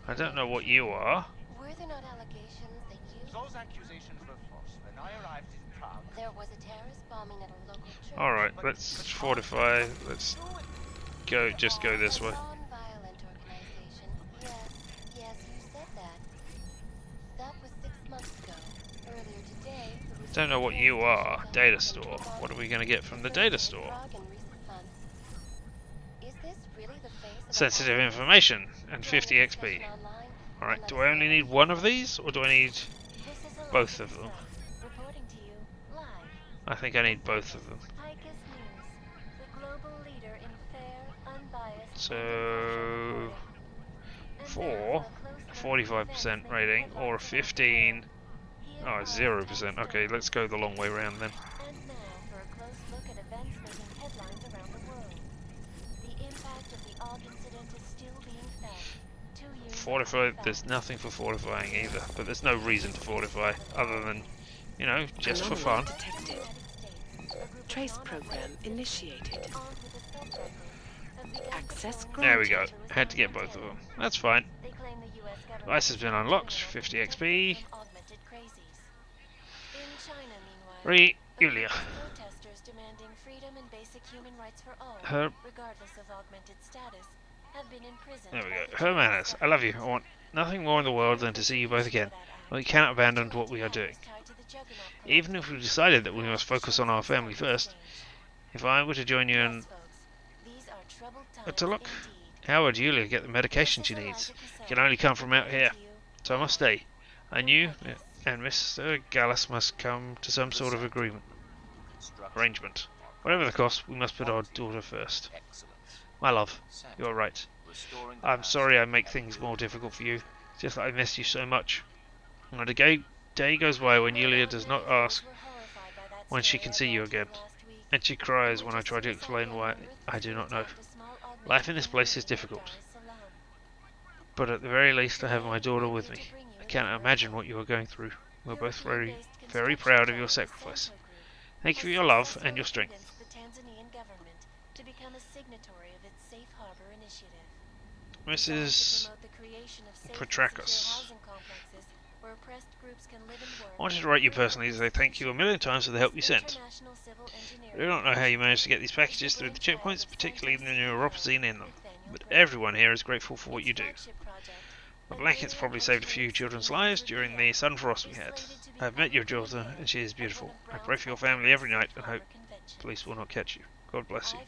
I don't know what you are. Were there not allegations that you... Those accusations were false. When I arrived in Prague... There was a terrorist bombing at a local church. Alright, let's fortify. Let's go, just go this way. Non-violent organization. Yes, you said that. That was 6 months ago. Earlier today... Don't know what you are. Data store. What are we going to get from the data store? Is this really the face of Sensitive information and 50 XP. Alright, do I only need one of these, or do I need both of them? reporting to you live? I think I need both of them. Icus News, the global leader in fair, unbiased... So, for a 45% rating, or a 15... Oh, 0%. Okay, let's go the long way around then. And now for a close look at events making headlines around the world. The impact of the Aug incident is still being felt. 2 years Fortify, there's nothing for fortifying either, but there's no reason to fortify other than, you know, just for fun. Detected. Trace program initiated. Access granted. There we go. Had to get both of them. That's fine. Device has been unlocked. 50 XP. Re Julia. Protesters demanding freedom and basic human rights for all, Her. regardless of augmented status, have been imprisoned. There we go. Her manners. I love you. I want nothing more in the world than to see you both again. But we cannot abandon what we are doing. Even if we decided that we must focus on our family first, if I were to join you in... to look, how would Julia get the medication she needs? It can only come from out here. So I must stay. And you and Mr. Gallus must come to some sort of arrangement. Whatever the cost, we must put our daughter first. My love, you are right. I'm sorry I make things more difficult for you. It's just that I miss you so much. Not a day goes by when Julia does not ask when she can see you again. And she cries when I try to explain why I do not know. Life in this place is difficult. But at the very least I have my daughter with me. I cannot imagine what you are going through. We're both very, very proud of your sacrifice. Thank you for your love and your strength. Mrs. Petracus. I wanted to write you personally to say thank you a million times for the help you sent. I do not know how you managed to get these packages through the checkpoints, particularly the neuropathy in them, but everyone here is grateful for what you do. The blankets probably saved a few children's lives during the sudden frost we had. I have met your daughter, and she is beautiful. I pray for your family every night and hope police will not catch you. God bless you.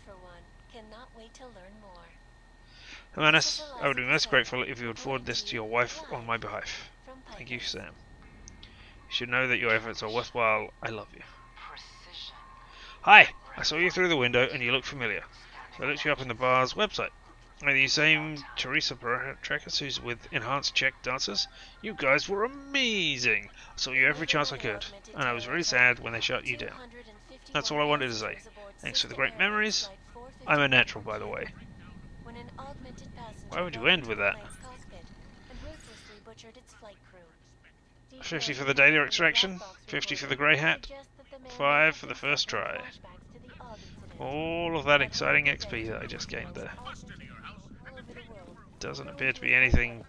Hermanus, I would be most grateful if you would forward this to your wife on my behalf. Thank you, Sam. You should know that your efforts are worthwhile. I love you. Hi! I saw you through the window and you look familiar. So I looked you up in the bar's website. Are you the same Teresa Petracus who's with Enhanced Check Dancers? You guys were amazing! I saw you every chance I could, and I was really sad when they shut you down. That's all I wanted to say. Thanks for the great memories. I'm a natural, by the way. Why would you end with that? 50 for the data extraction, 50 for the grey hat, 5 for the first try. All of that exciting XP that I just gained there. Doesn't appear to be anything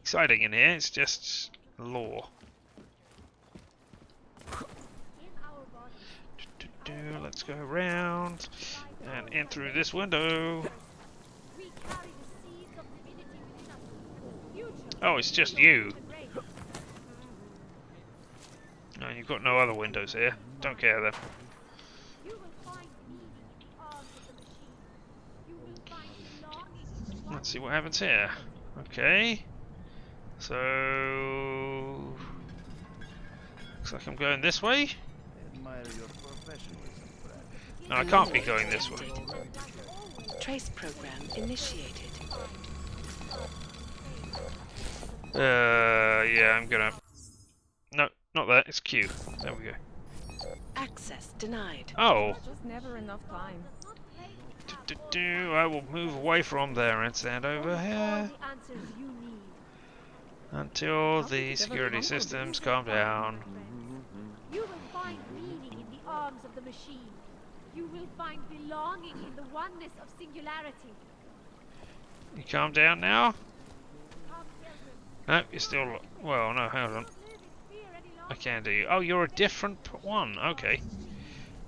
exciting in here, it's just lore. Let's go around and in through this window. Oh, it's just you. No, you've got no other windows here. Don't care then. Let's see what happens here. Okay. So... looks like I'm going this way. No, I can't be going this way. Trace program initiated. Yeah, I'm gonna... No, not that, it's Q. There we go. Access denied. Oh! Just never enough time. I will move away from there and stand over here. Until the security systems calm down. You will find meaning in the arms of the machine. You will find belonging in the oneness of singularity. You calm down now? No, you're still... Well, no, hold on. I can do you. Oh, you're a different one. Okay.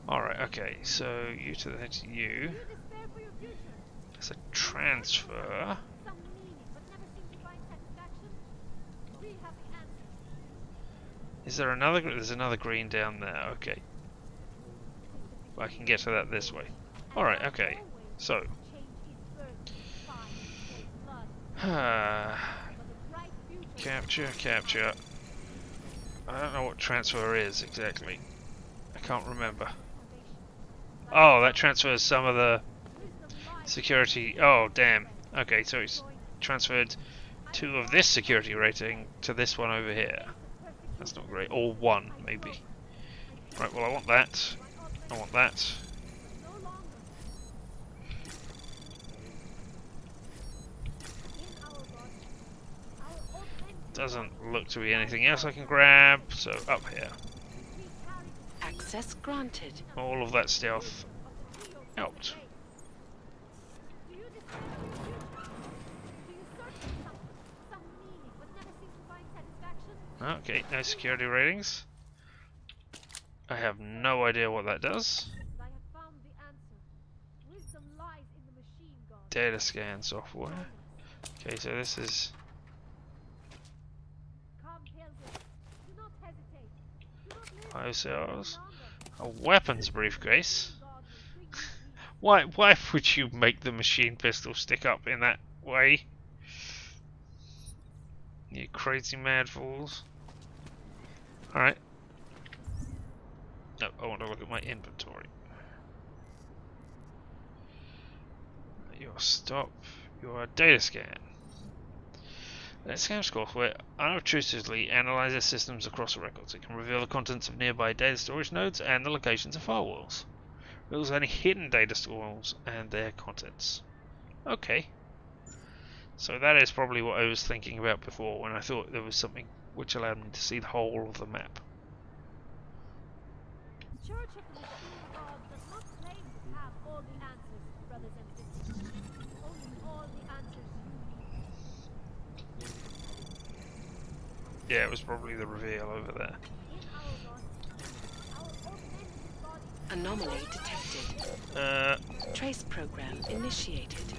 Alright, okay. So, you to that, you. There's a transfer. Is there another... There's another green down there. Okay. I can get to that this way. Alright, okay. So. Capture. I don't know what transfer is exactly. I can't remember. Oh, that transfers some of the security. Oh, damn. Okay, so it's transferred 2 of this security rating to this one over here. That's not great. Or 1, maybe. Right, well, I want that. I want that. Doesn't look to be anything else I can grab, so up here. Access granted. All of that stealth out. Okay, no security ratings. I have no idea what that does. Data scan software. Okay, so this is... Cells. A weapons briefcase. Why would you make the machine pistol stick up in that way? You crazy mad fools. Alright. No, I want to look at my inventory. Your stop. Your data scan. That scan software unobtrusively analyzes systems across the records. It can reveal the contents of nearby data storage nodes and the locations of firewalls. Reveals any hidden data stores and their contents. Okay. So that is probably what I was thinking about before when I thought there was something which allowed me to see the whole of the map. The Church of the Machine God does not claim to have all the answers, brothers and sisters. Only all the answers you need. Yeah, it was probably the reveal over there. Anomaly detected. Trace program initiated.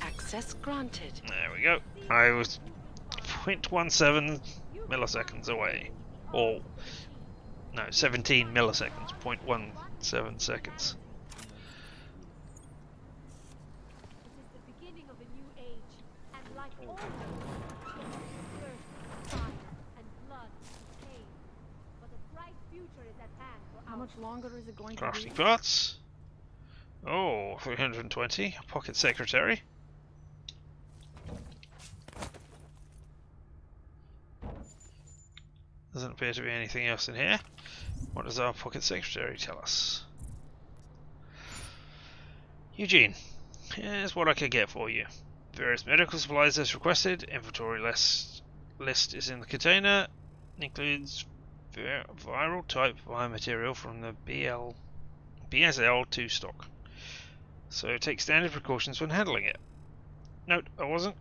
Access granted. There we go. I was 0.17 milliseconds away. Or, no, 17 milliseconds. 0.17 seconds. How much longer is it going to Crafting be? parts. Oh, 320. A pocket secretary. Doesn't appear to be anything else in here. What does our pocket secretary tell us? Eugene, here's what I could get for you. Various medical supplies as requested. Inventory list is in the container. Includes viral type biomaterial from the BSL-2 stock. So take standard precautions when handling it. Note, I wasn't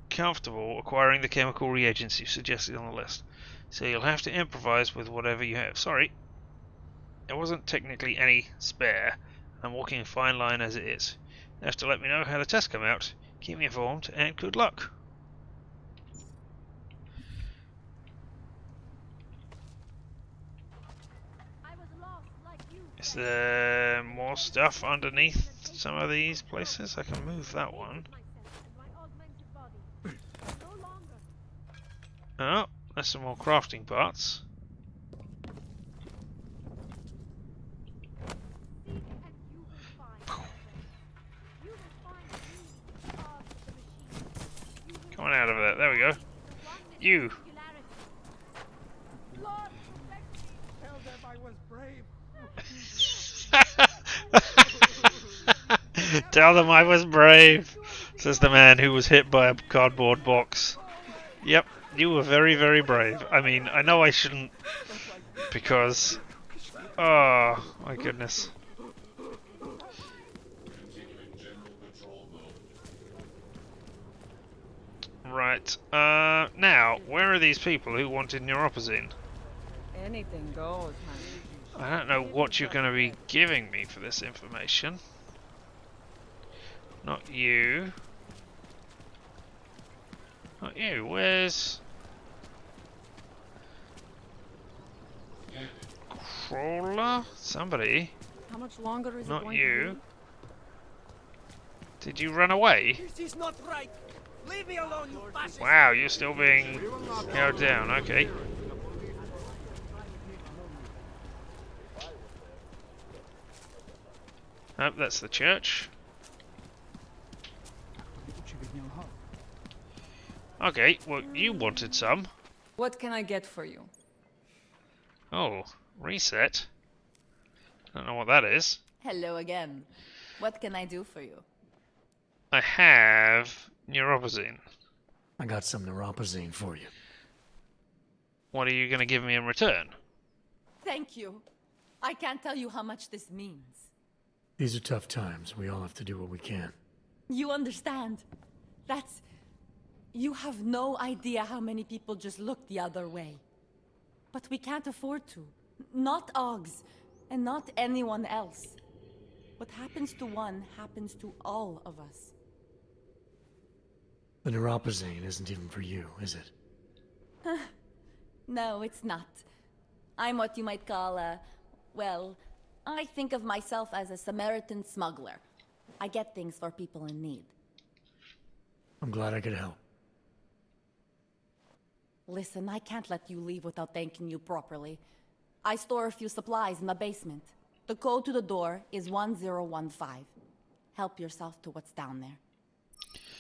comfortable acquiring the chemical reagents you suggested on the list, so you'll have to improvise with whatever you have. Sorry, there wasn't technically any spare. I'm walking a fine line as it is. You have to let me know how the tests come out. Keep me informed, and good luck. Is there more stuff underneath some of these places? I can move that one. Oh, there's some more crafting parts. Come on out of there. There we go. You. Lord, protect me. Tell them I was brave. Tell them I was brave, says the man who was hit by a cardboard box. Yep, you were very, very brave. I mean, I know I shouldn't, because... Oh, my goodness. Right, now, where are these people who wanted neuropozyne? Anything goes, honey. I don't know what you're going to be giving me for this information. Not you. Not you. Where's... Crawler? Somebody. How much longer is it Not going you. Did you run away? This is not right. Leave me alone, you fascist. Wow, you're still being held down. Okay. Oh, that's the church. Okay, well, you wanted some. What can I get for you? Oh, reset. Don't know what that is. Hello again. What can I do for you? I have neuropozyne. I got some neuropozyne for you. What are you going to give me in return? Thank you. I can't tell you how much this means. These are tough times. We all have to do what we can. You understand? That's... You have no idea how many people just look the other way. But we can't afford to. Not Augs, and not anyone else. What happens to one happens to all of us. The neuropozyne isn't even for you, is it? No, it's not. I'm what you might call a... Well, I think of myself as a Samaritan smuggler. I get things for people in need. I'm glad I could help. Listen, I can't let you leave without thanking you properly. I store a few supplies in the basement. The code to the door is 1015. Help yourself to what's down there.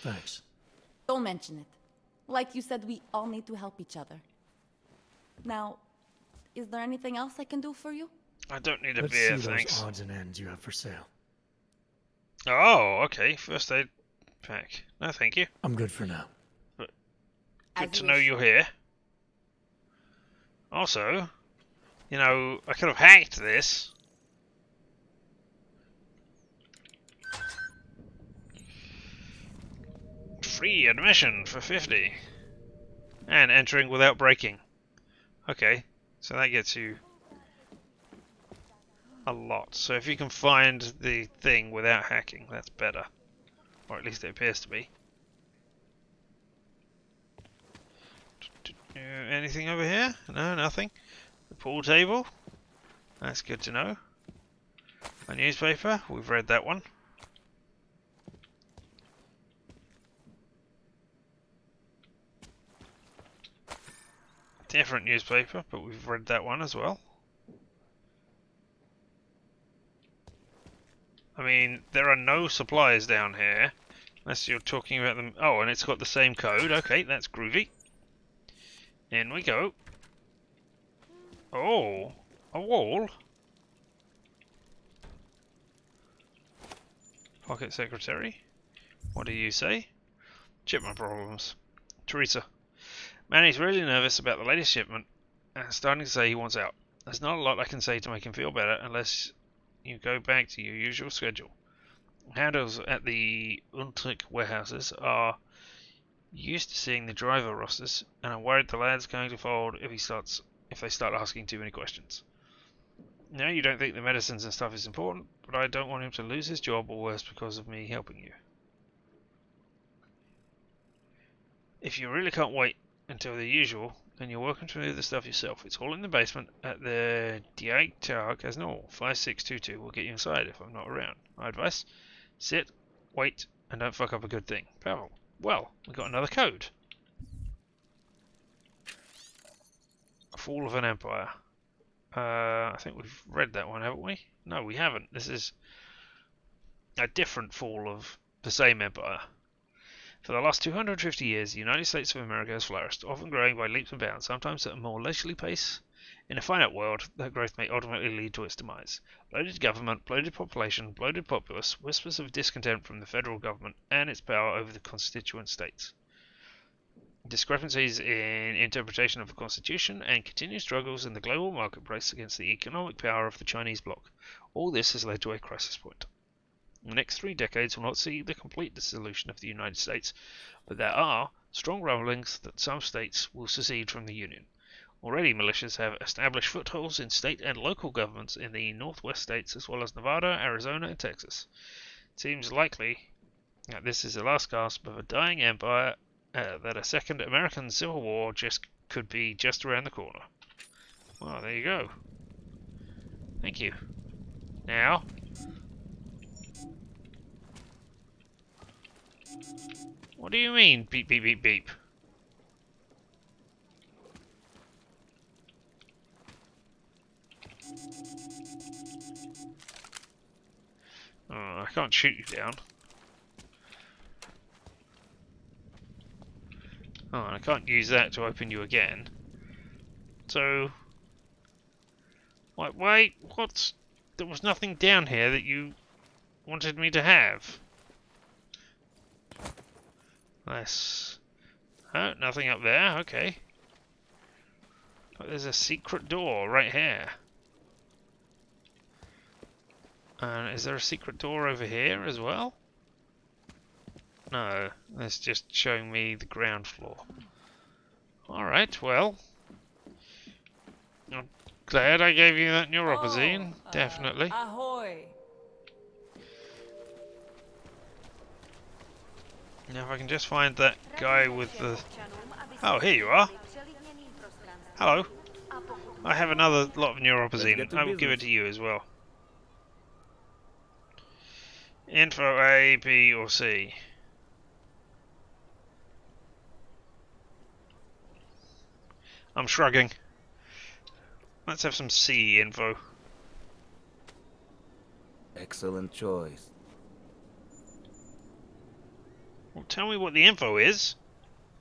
Thanks. Don't mention it. Like you said, we all need to help each other. Now, is there anything else I can do for you? I don't need a Let's beer, see thanks. those odds and ends you have for sale. Oh, okay. First aid pack. No, thank you. I'm good for now. But good to know you're here. Also, you know, I could have hacked this. Free admission for 50. And entering without breaking. Okay, so that gets you a lot. So if you can find the thing without hacking, that's better. Or at least it appears to be. Anything over here? No, nothing. The pool table. That's good to know. A newspaper. We've read that one. Different newspaper, but we've read that one as well. I mean, there are no supplies down here, unless you're talking about them. Oh, and it's got the same code. Okay, that's groovy. In we go. Oh, a wall. Pocket secretary. What do you say? Shipment problems. Teresa. Manny's really nervous about the latest shipment and starting to say he wants out. There's not a lot I can say to make him feel better unless you go back to your usual schedule. Handles at the Untic warehouses are used to seeing the driver rosters and are worried the lad's going to fold if they start asking too many questions. No, you don't think the medicines and stuff is important, but I don't want him to lose his job or worse because of me helping you. If you really can't wait until the usual, then you're welcome to move the stuff yourself. It's all in the basement at the Diag Tag as normal. 5622 will get you inside if I'm not around. My advice? Sit, wait, and don't fuck up a good thing. Powerful. Well, we got another code. A Fall of an Empire. I think we've read that one, haven't we? No, we haven't. This is a different fall of the same empire. For the last 250 years, the United States of America has flourished, often growing by leaps and bounds, sometimes at a more leisurely pace. In a finite world, that growth may ultimately lead to its demise. Bloated government, bloated population, bloated populace, whispers of discontent from the federal government and its power over the constituent states. Discrepancies in interpretation of the Constitution, and continued struggles in the global marketplace against the economic power of the Chinese bloc. All this has led to a crisis point. The next 3 decades will not see the complete dissolution of the United States, but there are strong rumblings that some states will secede from the Union. Already militias have established footholds in state and local governments in the northwest states as well as Nevada, Arizona, and Texas. It seems likely that this is the last gasp of a dying empire, that a second American Civil War could be just around the corner. Well, there you go. Thank you. Now, what do you mean, beep, beep, beep, beep? Oh, I can't shoot you down. Oh, and I can't use that to open you again. So, wait, what's... There was nothing down here that you wanted me to have. Nice. Oh, nothing up there, okay. But there's a secret door right here. And is there a secret door over here as well? No, that's just showing me the ground floor. Alright, well. I'm glad I gave you that neuropazine, definitely. Ahoy! Now if I can just find that guy with the... Oh, here you are. Hello. I have another lot of neuropazine. I will give it to you as well. Info A, B, or C. I'm shrugging. Let's have some C info. Excellent choice. Well, tell me what the info is.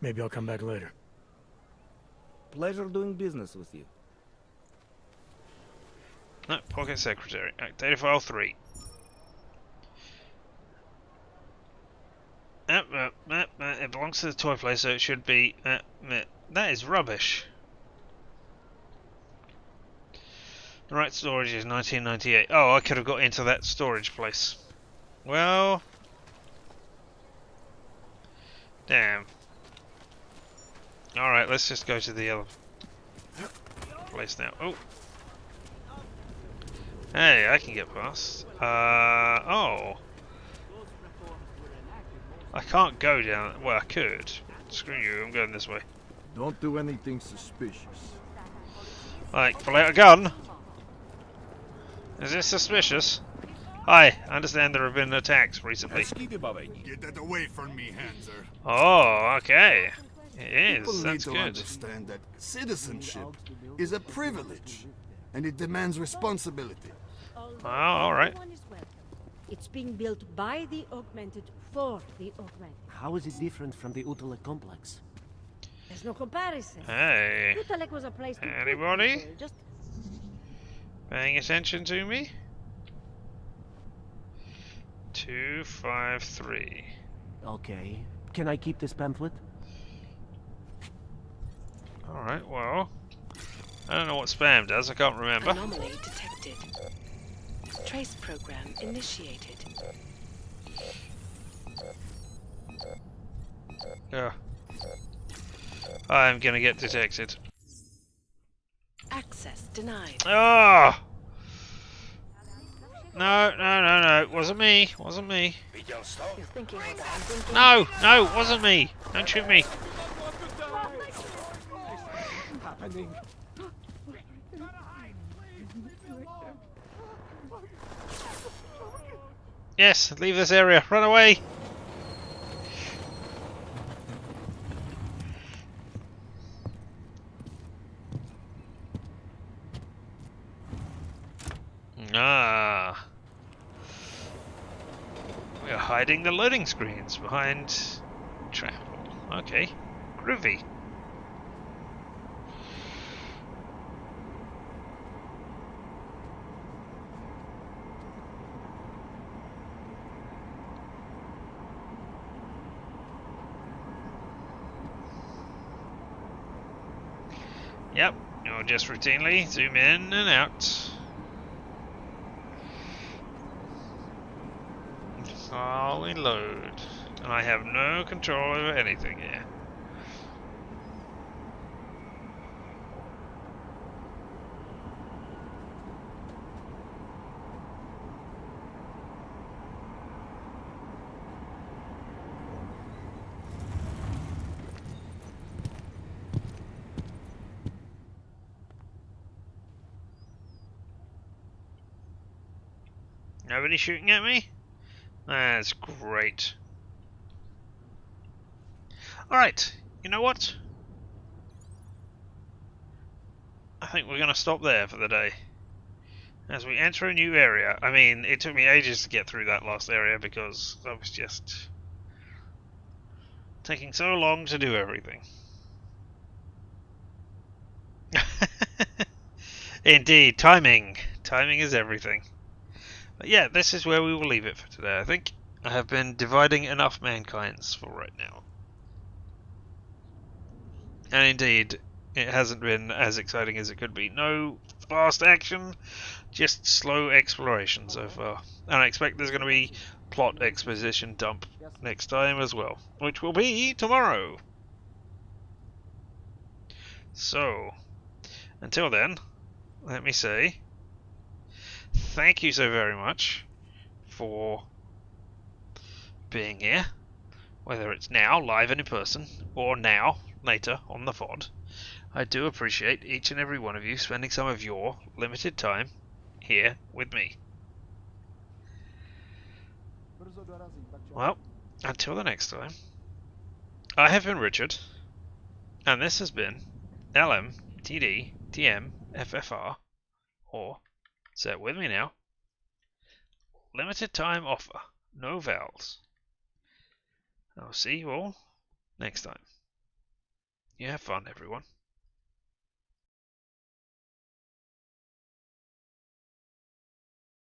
Maybe I'll come back later. Pleasure doing business with you. No, Pocket Secretary. Data file 3. It belongs to the toy place, so it should be... that is rubbish. The right storage is 1998. Oh, I could have got into that storage place. Well... Damn. Alright, let's just go to the other place now. Oh. Hey, I can get past. Oh. I can't go down. Well, I could. Screw you, I'm going this way. Don't do anything suspicious. Like, pull out a gun? Is this suspicious? Hi, I understand there have been attacks recently. Get that away from me, Hanser. Oh, okay. It is. People That's need to good. understand that citizenship is a privilege, and it demands responsibility. Oh, alright. It's being built by the augmented for the augmented. How is it different from the Utala complex? There's no comparison. Hey. Utalek was a place to Anybody? people, just Paying attention to me? 253. Okay. Can I keep this pamphlet? Alright, well... I don't know what spam does, I can't remember. Anomaly detected. Trace program initiated. Yeah. I'm gonna get detected. Access denied. Oh! No, it wasn't me, wasn't me. You're thinking what I'm thinking. No, it wasn't me. Don't shoot me. Happening. Yes, leave this area. Run away. Ah. We are hiding the loading screens behind travel. Okay. Groovy. Yep, you'll just routinely zoom in and out. Slowly load. And I have no control over anything here. Nobody shooting at me? That's great. Alright, you know what? I think we're going to stop there for the day. As we enter a new area. I mean, it took me ages to get through that last area because I was just taking so long to do everything. Indeed, timing. Timing is everything. But yeah, this is where we will leave it for today, I think. I have been dividing enough mankind's for right now. And indeed, it hasn't been as exciting as it could be. No fast action, just slow exploration so far. And I expect there's going to be plot exposition dump next time as well, which will be tomorrow. So, until then, let me say thank you so very much for being here, whether it's now live and in person or now later on the VOD. I do appreciate each and every one of you spending some of your limited time here with me. Well, until the next time, I have been Richard, and this has been LMTDTMFFR, or, say it with me now, limited time offer, no vowels. I'll see you all next time. You have fun, everyone.